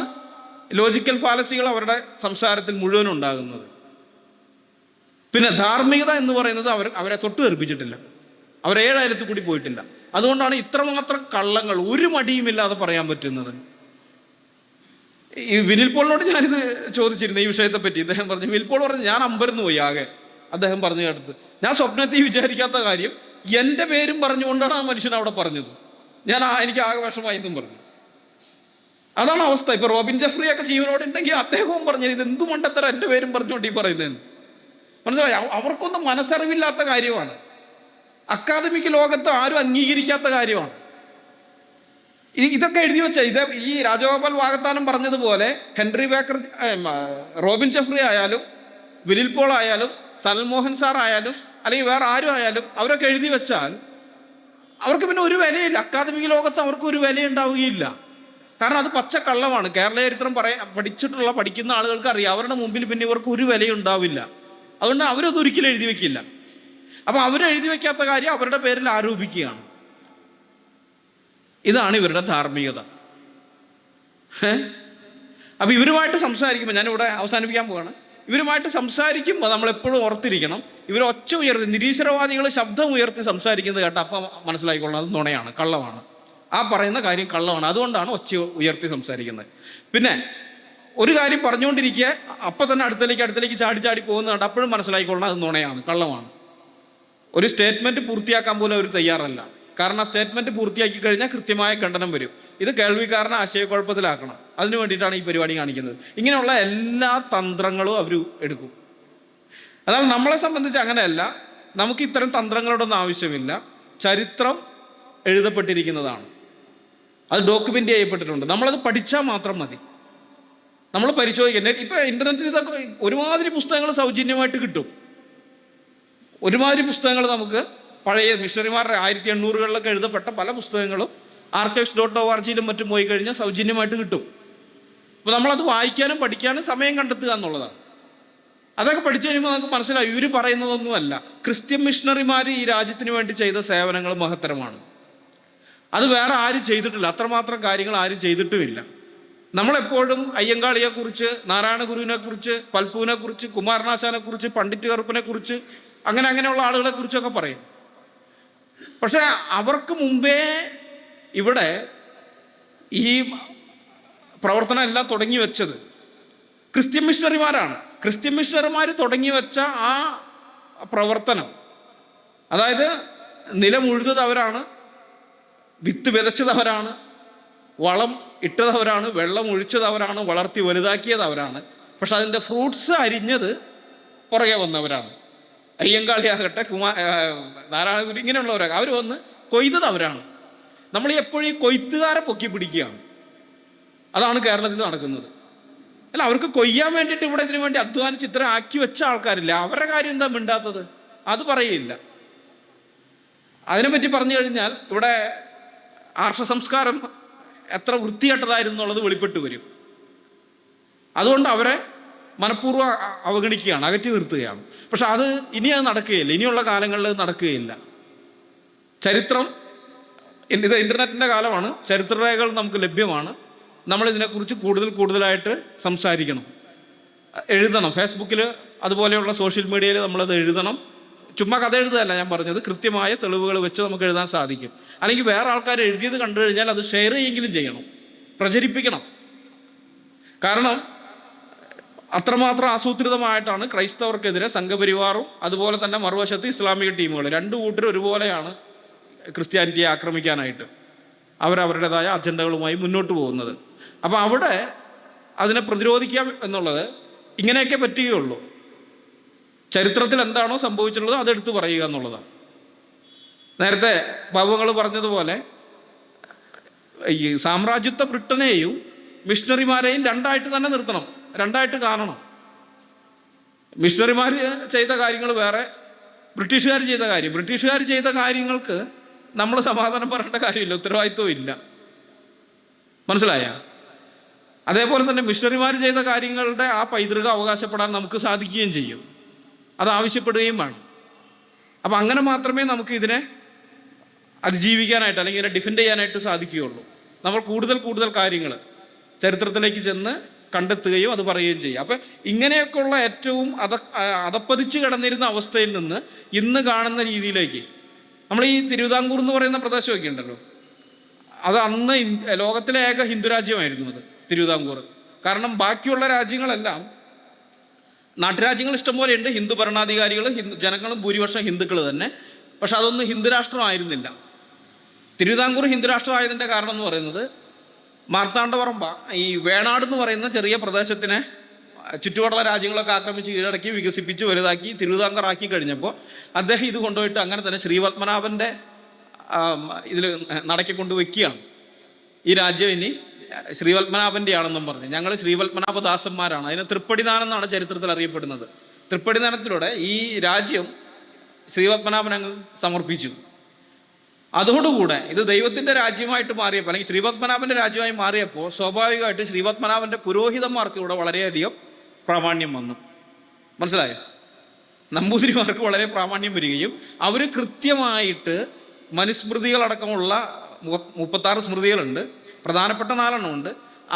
ലോജിക്കൽ ഫാലസികൾ അവരുടെ സംസാരത്തിൽ മുഴുവൻ ഉണ്ടാകുന്നത്. പിന്നെ ധാർമ്മികത എന്ന് പറയുന്നത് അവരെ തൊട്ട് തെറിപ്പിച്ചിട്ടില്ല, അവർ 7 അയലത്ത് കൂടി പോയിട്ടില്ല. അതുകൊണ്ടാണ് ഇത്രമാത്രം കള്ളങ്ങൾ ഒരു മടിയുമില്ലാതെ പറയാൻ പറ്റുന്നത്. ഈ വിനിൽ പോളിനോട് ഞാനിത് ചോദിച്ചിരുന്നു ഈ വിഷയത്തെ പറ്റി. ഇദ്ദേഹം പറഞ്ഞു, വിനിൽ പോൾ പറഞ്ഞു, ഞാൻ അമ്പരന്ന് പോയി ആകെ. അദ്ദേഹം പറഞ്ഞു കേട്ടത്, ഞാൻ സ്വപ്നത്തിൽ വിചാരിക്കാത്ത കാര്യം എൻ്റെ പേരും പറഞ്ഞുകൊണ്ടാണ് ആ മനുഷ്യൻ അവിടെ പറഞ്ഞത്. എനിക്ക് ആകെ വിഷമായി എന്നും പറഞ്ഞു. അതാണ് അവസ്ഥ. ഇപ്പൊ റോബിൻ ജെഫ്രി ഒക്കെ ജീവനോടെ ഉണ്ടെങ്കിൽ അദ്ദേഹവും പറഞ്ഞു ഇത് എന്തു മണ്ടത്തരം എൻ്റെ പേരും പറഞ്ഞുകൊണ്ട് ഈ പറയുന്നതെന്ന്. മനസ്സിലായി? അവർക്കൊന്നും മനസ്സറിവില്ലാത്ത കാര്യമാണ്. അക്കാദമിക് ലോകത്ത് ആരും അംഗീകരിക്കാത്ത കാര്യമാണ്. ഇതൊക്കെ എഴുതി വെച്ച ഈ രാജഗോപാൽ വാകത്താനം പറഞ്ഞതുപോലെ ഹെൻറി ബേക്കർ, റോബിൻ ജെഫ്രി ആയാലും വിനിൽ പോൾ ആയാലും സനൽ മോഹൻ സാർ ആയാലും അല്ലെങ്കിൽ വേറെ ആരും ആയാലും അവരൊക്കെ എഴുതി വെച്ചാൽ അവർക്ക് പിന്നെ ഒരു വിലയില്ല. അക്കാദമിക് ലോകത്ത് അവർക്ക് ഒരു വില ഉണ്ടാവുകയില്ല. കാരണം അത് പച്ചക്കള്ളമാണ്. കേരള ചരിത്രം പഠിക്കുന്ന ആളുകൾക്ക് അറിയാം. അവരുടെ മുമ്പിൽ പിന്നെ ഇവർക്ക് ഒരു വിലയുണ്ടാവില്ല. അതുകൊണ്ട് അവരത് ഒരിക്കലും എഴുതി വെക്കില്ല. അപ്പം അവരെഴുതി വയ്ക്കാത്ത കാര്യം അവരുടെ പേരിൽ ആരോപിക്കുകയാണ്. ഇതാണ് ഇവരുടെ ധാർമ്മികത. അപ്പം ഇവരുമായിട്ട് സംസാരിക്കുമ്പോൾ, ഞാനിവിടെ അവസാനിപ്പിക്കാൻ പോവാണ്, ഇവരുമായിട്ട് സംസാരിക്കുമ്പോൾ നമ്മളെപ്പോഴും ഓർത്തിരിക്കണം, ഇവർ ഒച്ച ഉയർത്തി, നിരീശ്വരവാദികൾ ശബ്ദം ഉയർത്തി സംസാരിക്കുന്നത് കേട്ടോ അപ്പം മനസ്സിലാക്കിക്കൊള്ളണം അത് നുണയാണ്, കള്ളമാണ്, ആ പറയുന്ന കാര്യം കള്ളമാണ്. അതുകൊണ്ടാണ് ഒച്ച ഉയർത്തി സംസാരിക്കുന്നത്. പിന്നെ ഒരു കാര്യം പറഞ്ഞുകൊണ്ടിരിക്കുക അപ്പം തന്നെ അടുത്തേക്ക് ചാടി പോകുന്നത് കണ്ട് അപ്പോഴും മനസ്സിലാക്കിക്കൊള്ളണം അത് നുണയാണ്, കള്ളമാണ്. ഒരു സ്റ്റേറ്റ്മെൻറ്റ് പൂർത്തിയാക്കാൻ പോലും അവർ തയ്യാറല്ല. കാരണം ആ സ്റ്റേറ്റ്മെൻറ്റ് പൂർത്തിയാക്കി കഴിഞ്ഞാൽ കൃത്യമായ ഖണ്ഡനം വരും. ഇത് കേൾവിക്കാരനെ ആശയക്കുഴപ്പത്തിലാക്കണം. അതിനു വേണ്ടിയിട്ടാണ് ഈ പരിപാടി കാണിക്കുന്നത്. ഇങ്ങനെയുള്ള എല്ലാ തന്ത്രങ്ങളും അവർ എടുക്കും. എന്നാൽ നമ്മളെ സംബന്ധിച്ച് അങ്ങനെയല്ല. നമുക്ക് ഇത്തരം തന്ത്രങ്ങളോടൊന്നും ആവശ്യമില്ല. ചരിത്രം എഴുതപ്പെട്ടിരിക്കുന്നതാണ്, അത് ഡോക്യുമെൻ്റ് ചെയ്യപ്പെട്ടിട്ടുണ്ട്. നമ്മളത് പഠിച്ചാൽ മാത്രം മതി. നമ്മൾ പരിശോധിക്കുക. ഇപ്പം ഇൻ്റർനെറ്റിൽ ഇതൊക്കെ ഒരുമാതിരി പുസ്തകങ്ങൾ സൗജന്യമായിട്ട് കിട്ടും. ഒരുമാതിരി പുസ്തകങ്ങൾ നമുക്ക് പഴയ മിഷണറിമാരുടെ 1800-കളിലൊക്കെ എഴുതപ്പെട്ട പല പുസ്തകങ്ങളും archives.org മറ്റും പോയി കഴിഞ്ഞാൽ സൗജന്യമായിട്ട് കിട്ടും. അപ്പോൾ നമ്മളത് വായിക്കാനും പഠിക്കാനും സമയം കണ്ടെത്തുക എന്നുള്ളതാണ്. അതൊക്കെ പഠിച്ചു കഴിയുമ്പോൾ നമുക്ക് മനസ്സിലാവും ഇവർ പറയുന്നതൊന്നുമല്ല. ക്രിസ്ത്യൻ മിഷണറിമാർ ഈ രാജ്യത്തിന് വേണ്ടി ചെയ്ത സേവനങ്ങൾ മഹത്തരമാണ്. അത് വേറെ ആരും ചെയ്തിട്ടില്ല. അത്രമാത്രം കാര്യങ്ങൾ ആരും ചെയ്തിട്ടുമില്ല. നമ്മളെപ്പോഴും അയ്യങ്കാളിയെക്കുറിച്ച്, നാരായണ ഗുരുവിനെക്കുറിച്ച്, പൽപ്പുവിനെക്കുറിച്ച്, കുമാരനാശാനെക്കുറിച്ച്, പണ്ഡിറ്റ് കറുപ്പിനെക്കുറിച്ച്, അങ്ങനെയുള്ള ആളുകളെക്കുറിച്ചൊക്കെ പറയും. പക്ഷേ അവർക്ക് മുമ്പേ ഇവിടെ ഈ പ്രവർത്തനം എല്ലാം തുടങ്ങി വെച്ചത് ക്രിസ്ത്യൻ മിഷണറിമാരാണ്. ക്രിസ്ത്യൻ മിഷണറിമാർ തുടങ്ങി വെച്ച ആ പ്രവർത്തനം, അതായത് നിലമുഴുതത് അവരാണ്, വിത്ത് വിതച്ചത് അവരാണ്, വളം ഇട്ടത് അവരാണ്, വെള്ളം ഒഴിച്ചത് അവരാണ്, വളർത്തി വലുതാക്കിയത് അവരാണ്. പക്ഷെ അതിൻ്റെ ഫ്രൂട്ട്സ് അരിഞ്ഞത് പുറകെ വന്നവരാണ്. അയ്യങ്കാളിയാകട്ടെ, നാരായണ ഗുരു, ഇങ്ങനെയുള്ളവരൊക്കെ അവർ വന്ന് കൊയ്തത് അവരാണ്. നമ്മൾ എപ്പോഴും ഈ കൊയ്ത്തുകാരെ പൊക്കി പിടിക്കുകയാണ്. അതാണ് കേരളത്തിൽ നടക്കുന്നത്. അല്ല, അവർക്ക് കൊയ്യാൻ വേണ്ടിയിട്ട് ഇവിടെ ഇതിനു വേണ്ടി അധ്വാനിച്ച് ഇത്ര ആക്കി വെച്ച ആൾക്കാരില്ല. അവരുടെ കാര്യം എന്താ മിണ്ടാത്തത്? അത് പറയില്ല. അതിനെപ്പറ്റി പറഞ്ഞു കഴിഞ്ഞാൽ ഇവിടെ ആർഷ സംസ്കാരം എത്ര വൃത്തികെട്ടതായിരുന്നു എന്നുള്ളത് വെളിപ്പെട്ട് വരും. അതുകൊണ്ട് അവരെ മനഃപൂർവ്വം അവഗണിക്കുകയാണ്, അകറ്റി നിർത്തുകയാണ്. പക്ഷെ അത് നടക്കുകയില്ല. ഇനിയുള്ള കാലങ്ങളിൽ നടക്കുകയില്ല. ചരിത്രം, ഇത് ഇൻ്റർനെറ്റിൻ്റെ കാലമാണ്. ചരിത്രരേഖകൾ നമുക്ക് ലഭ്യമാണ്. നമ്മളിതിനെക്കുറിച്ച് കൂടുതലായിട്ട് സംസാരിക്കണം, എഴുതണം. ഫേസ്ബുക്കിൽ അതുപോലെയുള്ള സോഷ്യൽ മീഡിയയിൽ നമ്മളത് എഴുതണം. ചുമ്മാ കഥ എഴുതുകയല്ല ഞാൻ പറഞ്ഞത്, കൃത്യമായ തെളിവുകൾ വെച്ച് നമുക്ക് എഴുതാൻ സാധിക്കും. അല്ലെങ്കിൽ വേറെ ആൾക്കാർ എഴുതിയത് കണ്ടു കഴിഞ്ഞാൽ അത് ഷെയർ ചെയ്യെങ്കിലും ചെയ്യണം, പ്രചരിപ്പിക്കണം. കാരണം അത്രമാത്രം ആസൂത്രിതമായിട്ടാണ് ക്രൈസ്തവർക്കെതിരെ സംഘപരിവാറും അതുപോലെ തന്നെ മറുവശത്ത് ഇസ്ലാമിക ടീമുകൾ, രണ്ടു കൂട്ടരും ഒരുപോലെയാണ് ക്രിസ്ത്യാനിറ്റിയെ ആക്രമിക്കാനായിട്ട് അവരവരുടേതായ അജണ്ടകളുമായി മുന്നോട്ട് പോകുന്നത്. അപ്പോൾ അവിടെ അതിനെ പ്രതിരോധിക്കാം എന്നുള്ളത് ഇങ്ങനെയൊക്കെ പറ്റുകയുള്ളൂ. ചരിത്രത്തിൽ എന്താണോ സംഭവിച്ചിട്ടുള്ളത് അതെടുത്ത് പറയുക എന്നുള്ളതാണ്. നേരത്തെ ബാബുങ്ങൾ പറഞ്ഞതുപോലെ ഈ സാമ്രാജ്യത്വ ബ്രിട്ടനെയും മിഷണറിമാരെയും രണ്ടായിട്ട് തന്നെ നിർത്തണം, രണ്ടായിട്ട് കാണണം. മിഷണറിമാർ ചെയ്ത കാര്യങ്ങൾ വേറെ, ബ്രിട്ടീഷുകാർ ചെയ്ത കാര്യങ്ങൾക്ക് നമ്മൾ സമാധാനം പറയേണ്ട കാര്യമില്ല, ഉത്തരവാദിത്വം ഇല്ല. മനസ്സിലായ? അതേപോലെ തന്നെ മിഷണറിമാർ ചെയ്ത കാര്യങ്ങളുടെ ആ പൈതൃകം അവകാശപ്പെടാൻ നമുക്ക് സാധിക്കുകയും ചെയ്യും, അത് ആവശ്യപ്പെടുകയും വേണം. അപ്പം അങ്ങനെ മാത്രമേ നമുക്ക് ഇതിനെ അതിജീവിക്കാനായിട്ട് അല്ലെങ്കിൽ ഇതിനെ ഡിഫെൻഡ് ചെയ്യാനായിട്ട് സാധിക്കുകയുള്ളൂ. നമ്മൾ കൂടുതൽ കാര്യങ്ങൾ ചരിത്രത്തിലേക്ക് ചെന്ന് കണ്ടെത്തുകയും അത് പറയുകയും ചെയ്യും. അപ്പം ഇങ്ങനെയൊക്കെയുള്ള ഏറ്റവും അതപ്പതിച്ച് കിടന്നിരുന്ന അവസ്ഥയിൽ നിന്ന് ഇന്ന് കാണുന്ന രീതിയിലേക്ക് നമ്മൾ ഈ തിരുവിതാംകൂർ എന്ന് പറയുന്ന പ്രദേശമൊക്കെ ഉണ്ടല്ലോ, അത് അന്ന് ലോകത്തിലെ ഏക ഹിന്ദു രാജ്യമായിരുന്നു അത് തിരുവിതാംകൂർ. കാരണം ബാക്കിയുള്ള രാജ്യങ്ങളെല്ലാം നാട്ടുരാജ്യങ്ങൾ ഇഷ്ടംപോലെ ഉണ്ട്, ഹിന്ദു ഭരണാധികാരികൾ, ജനങ്ങളും ഭൂരിപക്ഷം ഹിന്ദുക്കൾ തന്നെ. പക്ഷെ അതൊന്നും ഹിന്ദു രാഷ്ട്രമായിരുന്നില്ല. തിരുവിതാംകൂർ ഹിന്ദു രാഷ്ട്രമായതിൻ്റെ കാരണം എന്ന് പറയുന്നത് മാർത്താണ്ഡവർമ്മ ഈ വേണാട് എന്ന് പറയുന്ന ചെറിയ പ്രദേശത്തിനെ ചുറ്റുപാടുള്ള രാജ്യങ്ങളൊക്കെ ആക്രമിച്ച് കീഴടക്കി വികസിപ്പിച്ച് വലുതാക്കി തിരുവിതാംകൂറാക്കി കഴിഞ്ഞപ്പോൾ അദ്ദേഹം ഇത് കൊണ്ടുപോയിട്ട് അങ്ങനെ തന്നെ ശ്രീപത്മനാഭൻ്റെ ഇതിൽ നടക്കിക്കൊണ്ട് വയ്ക്കുകയാണ്. ഈ രാജ്യം ഇനി ശ്രീപത്മനാഭൻ്റെ ആണെന്നും പറഞ്ഞ് ഞങ്ങൾ ശ്രീപത്മനാഭദാസന്മാരാണ്. അതിന് തൃപ്പടിദാനം എന്നാണ് ചരിത്രത്തിൽ അറിയപ്പെടുന്നത്. തൃപ്പടിദാനത്തിലൂടെ ഈ രാജ്യം ശ്രീപത്മനാഭൻ അങ്ങ് സമർപ്പിച്ചു. അതോടുകൂടെ ഇത് ദൈവത്തിൻ്റെ രാജ്യമായിട്ട് മാറിയപ്പോൾ അല്ലെങ്കിൽ ശ്രീപത്മനാഭൻ്റെ രാജ്യമായി മാറിയപ്പോൾ സ്വാഭാവികമായിട്ട് ശ്രീപത്മനാഭൻ്റെ പുരോഹിതന്മാർക്ക് ഇവിടെ വളരെയധികം പ്രാമാണ്യം വന്നു. മനസ്സിലായോ? നമ്പൂതിരിമാർക്ക് വളരെ പ്രാമാണ്യം വരികയും അവർ കൃത്യമായിട്ട് മനുസ്മൃതികളടക്കമുള്ള 36 സ്മൃതികളുണ്ട്, പ്രധാനപ്പെട്ട 4 എണ്ണമുണ്ട്.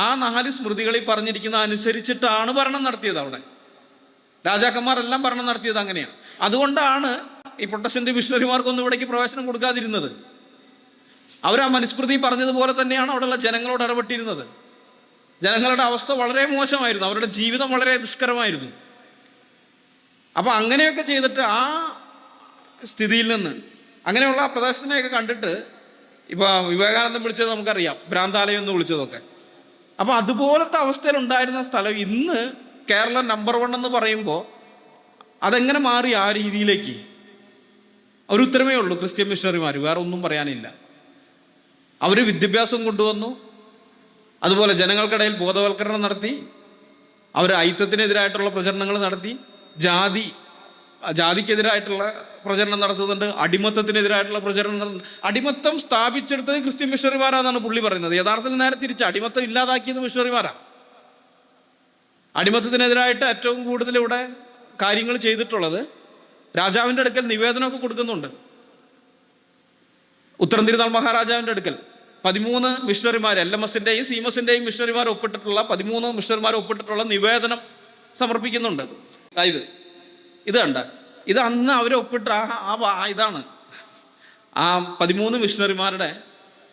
ആ 4 സ്മൃതികളിൽ പറഞ്ഞിരിക്കുന്ന അനുസരിച്ചിട്ടാണ് ഭരണം നടത്തിയത്. അവിടെ രാജാക്കന്മാരെല്ലാം ഭരണം നടത്തിയത് അങ്ങനെയാണ്. അതുകൊണ്ടാണ് ഈ പ്രൊട്ടസ്റ്റന്റ് മിഷണറിമാർക്കൊന്നും ഇവിടേക്ക് പ്രവേശനം കൊടുക്കാതിരുന്നത്. അവർ ആ മനുസ്മൃതി പറഞ്ഞതുപോലെ തന്നെയാണ് അവിടെയുള്ള ജനങ്ങളോട് ഇടപെട്ടിരുന്നത്. ജനങ്ങളുടെ അവസ്ഥ വളരെ മോശമായിരുന്നു, അവരുടെ ജീവിതം വളരെ ദുഷ്കരമായിരുന്നു. അപ്പോൾ അങ്ങനെയൊക്കെ ചെയ്തിട്ട് ആ സ്ഥിതിയിൽ നിന്ന്, അങ്ങനെയുള്ള ആ പ്രദേശത്തിനെയൊക്കെ കണ്ടിട്ട് ഇപ്പോൾ വിവേകാനന്ദൻ വിളിച്ചത് നമുക്കറിയാം, ഭ്രാന്താലയം എന്ന് വിളിച്ചതൊക്കെ. അപ്പോൾ അതുപോലത്തെ അവസ്ഥയിലുണ്ടായിരുന്ന സ്ഥലം ഇന്ന് കേരളം നമ്പർ 1 എന്ന് പറയുമ്പോൾ അതെങ്ങനെ മാറി ആ രീതിയിലേക്ക്? ഒരു ഉത്തരമേ ഉള്ളൂ, ക്രിസ്ത്യൻ മിഷണറിമാർ, വേറെ ഒന്നും പറയാനില്ല. അവർ വിദ്യാഭ്യാസം കൊണ്ടുവന്നു, അതുപോലെ ജനങ്ങൾക്കിടയിൽ ബോധവൽക്കരണം നടത്തി, അവർ ഐക്യത്തിനെതിരായിട്ടുള്ള പ്രചരണങ്ങൾ നടത്തി, ജാതിക്കെതിരായിട്ടുള്ള പ്രചരണം നടത്തുന്നുണ്ട്, അടിമത്തത്തിനെതിരായിട്ടുള്ള പ്രചരണം നടത്തുന്നുണ്ട്. അടിമത്തം സ്ഥാപിച്ചെടുത്തത് ക്രിസ്ത്യൻ മിഷണറിമാരാണെന്നാണ് പുള്ളി പറയുന്നത്. യഥാർത്ഥത്തിൽ നേരെ തിരിച്ച്, അടിമത്തം ഇല്ലാതാക്കിയത് മിഷണറിമാരാണ്. അടിമത്തത്തിനെതിരായിട്ട് ഏറ്റവും കൂടുതൽ ഇവിടെ കാര്യങ്ങൾ ചെയ്തിട്ടുള്ളത്, രാജാവിൻ്റെ അടുക്കൽ നിവേദനമൊക്കെ കൊടുക്കുന്നുണ്ട്. ഉത്തരം തിരുനാൾ മഹാരാജാവിൻ്റെ അടുക്കൽ 13 മിഷണറിമാർ, LMSൻ്റെയും CMSൻ്റെയും മിഷണറിമാർ ഒപ്പിട്ടിട്ടുള്ള 13 മിഷണറിമാർ ഒപ്പിട്ടിട്ടുള്ള നിവേദനം സമർപ്പിക്കുന്നുണ്ട്. ഇത് കണ്ട, ഇത് അന്ന് അവർ ഒപ്പിട്ട ഇതാണ് ആ 13 മിഷണറിമാരുടെ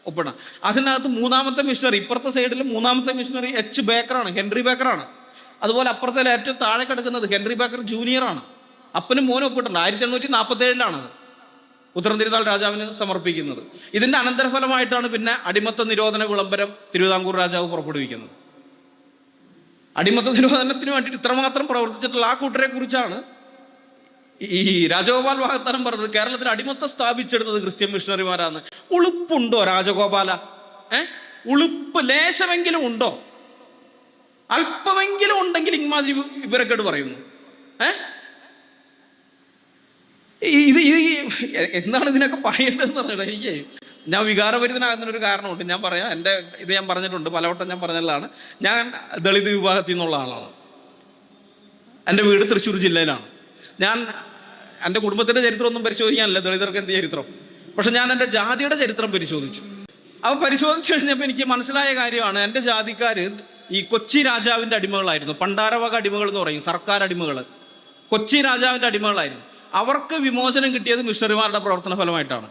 ഒപ്പിടണം. അതിനകത്ത് 3ാമത്തെ മിഷണറി, ഇപ്പുറത്തെ സൈഡിൽ 3ാമത്തെ മിഷണറി ബേക്കറാണ്, ഹെൻറി ബേക്കറാണ്. അതുപോലെ അപ്പുറത്തെ ഏറ്റവും താഴെ കിടക്കുന്നത് ഹെൻറി ബേക്കർ ജൂനിയറാണ്. അപ്പനും മോനും ഒപ്പിട്ടുണ്ട്. 1847 ഉത്തരം തിരുനാൾ രാജാവിന് സമർപ്പിക്കുന്നത്. ഇതിൻ്റെ അനന്തരഫലമായിട്ടാണ് പിന്നെ അടിമത്ത നിരോധന വിളംബരം തിരുവിതാംകൂർ രാജാവ് പുറപ്പെടുവിക്കുന്നത്. അടിമത്ത നിരോധനത്തിന് വേണ്ടിയിട്ട് ഇത്രമാത്രം പ്രവർത്തിച്ചിട്ടുള്ള ആ കൂട്ടരെ കുറിച്ചാണ് ഈ രാജഗോപാൽ വാഗ്ദാനം പറഞ്ഞത്. കേരളത്തിൽ അടിമത്തം സ്ഥാപിച്ചെടുത്തത് ക്രിസ്ത്യൻ മിഷണറിമാരാണ്. ഉളുപ്പുണ്ടോ രാജഗോപാല? ഉളുപ്പ് ലേശമെങ്കിലും ഉണ്ടോ? അല്പമെങ്കിലും ഉണ്ടെങ്കിൽ ഇമാതിരി വിവരക്കേട് പറയുന്നു. ഇത് എന്താണ് ഇതിനൊക്കെ പറയേണ്ടതെന്ന് പറഞ്ഞത്? ഞാൻ വികാരഭരിതനാകുന്നതിനൊരു കാരണമുണ്ട്, ഞാൻ പറയാം. ഞാൻ പറഞ്ഞിട്ടുണ്ട്, പലവട്ടം ഞാൻ പറഞ്ഞതാണ്. ഞാൻ ദളിത് വിഭാഗത്തിൽ നിന്നുള്ള ആളാണ്. എൻ്റെ വീട് തൃശ്ശൂർ ജില്ലയിലാണ്. ഞാൻ എൻ്റെ കുടുംബത്തിൻ്റെ ചരിത്രമൊന്നും പരിശോധിക്കാനല്ല, ദളിതർക്ക് എന്ത് ചരിത്രം, പക്ഷെ ഞാൻ എൻ്റെ ജാതിയുടെ ചരിത്രം പരിശോധിച്ചു. അപ്പോൾ പരിശോധിച്ചു കഴിഞ്ഞപ്പോൾ എനിക്ക് മനസ്സിലായ കാര്യമാണ്, എൻ്റെ ജാതിക്കാർ ഈ കൊച്ചി രാജാവിൻ്റെ അടിമകളായിരുന്നു. പണ്ടാരവക അടിമകൾ എന്ന് പറയും, സർക്കാർ അടിമകൾ. കൊച്ചി രാജാവിൻ്റെ അടിമകളായിരുന്നു. അവർക്ക് വിമോചനം കിട്ടിയത് മിഷണറിമാരുടെ പ്രവർത്തന ഫലമായിട്ടാണ്.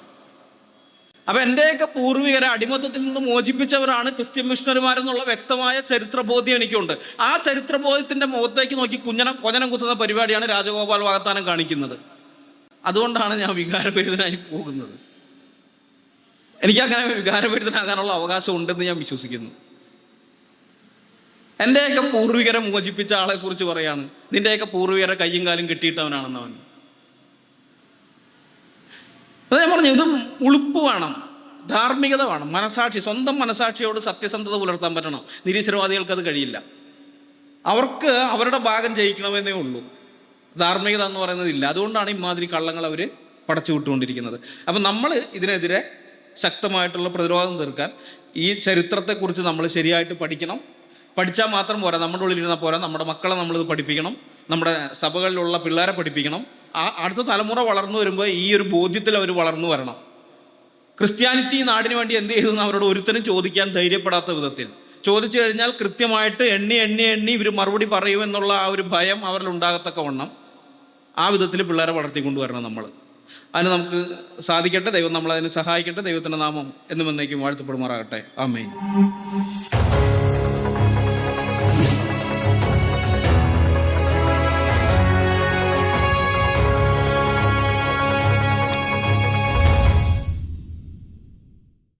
അപ്പം എൻ്റെയൊക്കെ പൂർവികരെ അടിമത്തത്തിൽ നിന്ന് മോചിപ്പിച്ചവരാണ് ക്രിസ്ത്യൻ മിഷണറിമാരെന്നുള്ള വ്യക്തമായ ചരിത്രബോധ്യം എനിക്കുണ്ട്. ആ ചരിത്രബോധ്യത്തിൻ്റെ മുഖത്തേക്ക് നോക്കി കൊഞ്ഞനം കുത്തുന്ന പരിപാടിയാണ് രാജഗോപാൽ വാഗ്ദാനം കാണിക്കുന്നത്. അതുകൊണ്ടാണ് ഞാൻ വികാരഭരിതനായി പോകുന്നത്. എനിക്കങ്ങനെ വികാരഭരിതനാകാനുള്ള അവകാശം ഉണ്ടെന്ന് ഞാൻ വിശ്വസിക്കുന്നു. എൻ്റെയൊക്കെ പൂർവികരെ മോചിപ്പിച്ച ആളെ കുറിച്ച് പറയാണ്, നിൻ്റെയൊക്കെ പൂർവികരെ കയ്യും കാലും കെട്ടിയിട്ടവനാണെന്നവൻ. അത് ഞാൻ പറഞ്ഞു, ഇത് ഉളുപ്പ് വേണം, ധാർമ്മികത വേണം, മനസാക്ഷി, സ്വന്തം മനസാക്ഷിയോട് സത്യസന്ധത പുലർത്താൻ പറ്റണം. നിരീശ്വരവാദികൾക്ക് അത് കഴിയില്ല. അവർക്ക് അവരുടെ ഭാഗം ജയിക്കണമെന്നേ ഉള്ളൂ, ധാർമ്മികത എന്ന് പറയുന്നതില്ല. അതുകൊണ്ടാണ് ഇമാതിരി കള്ളങ്ങൾ അവർ പടച്ചു വിട്ടുകൊണ്ടിരിക്കുന്നത്. അപ്പം നമ്മൾ ഇതിനെതിരെ ശക്തമായിട്ടുള്ള പ്രതിരോധം തീർക്കാൻ ഈ ചരിത്രത്തെക്കുറിച്ച് നമ്മൾ ശരിയായിട്ട് പഠിക്കണം. പഠിച്ചാൽ മാത്രം പോരാ, നമ്മുടെ ഉള്ളിലിരുന്നാൽ പോരാ, നമ്മുടെ മക്കളെ നമ്മളിത് പഠിപ്പിക്കണം, നമ്മുടെ സഭകളിലുള്ള പിള്ളേരെ പഠിപ്പിക്കണം. അടുത്ത തലമുറ വളർന്നു വരുമ്പോൾ ഈ ഒരു ബോധ്യത്തിൽ അവർ വളർന്നു വരണം. ക്രിസ്ത്യാനിറ്റി നാടിന് വേണ്ടി എന്ത് ചെയ്തു എന്ന് അവരോട് ഒരുത്തനും ചോദിക്കാൻ ധൈര്യപ്പെടാത്ത വിധത്തിൽ ചോദിച്ചു കഴിഞ്ഞാൽ കൃത്യമായിട്ട് എണ്ണി ഇവർ മറുപടി പറയുമെന്നുള്ള ആ ഒരു ഭയം അവരിൽ ഉണ്ടാകത്തക്കവണ്ണം ആ വിധത്തിൽ പിള്ളേരെ വളർത്തിക്കൊണ്ടുവരണം നമ്മൾ. അതിന് നമുക്ക് സാധിക്കട്ടെ. ദൈവം നമ്മളതിന് സഹായിക്കട്ടെ. ദൈവത്തിൻ്റെ നാമം എന്നും എന്നേക്കും വാഴ്ത്തപ്പെടുമാറാകട്ടെ. ആമേൻ.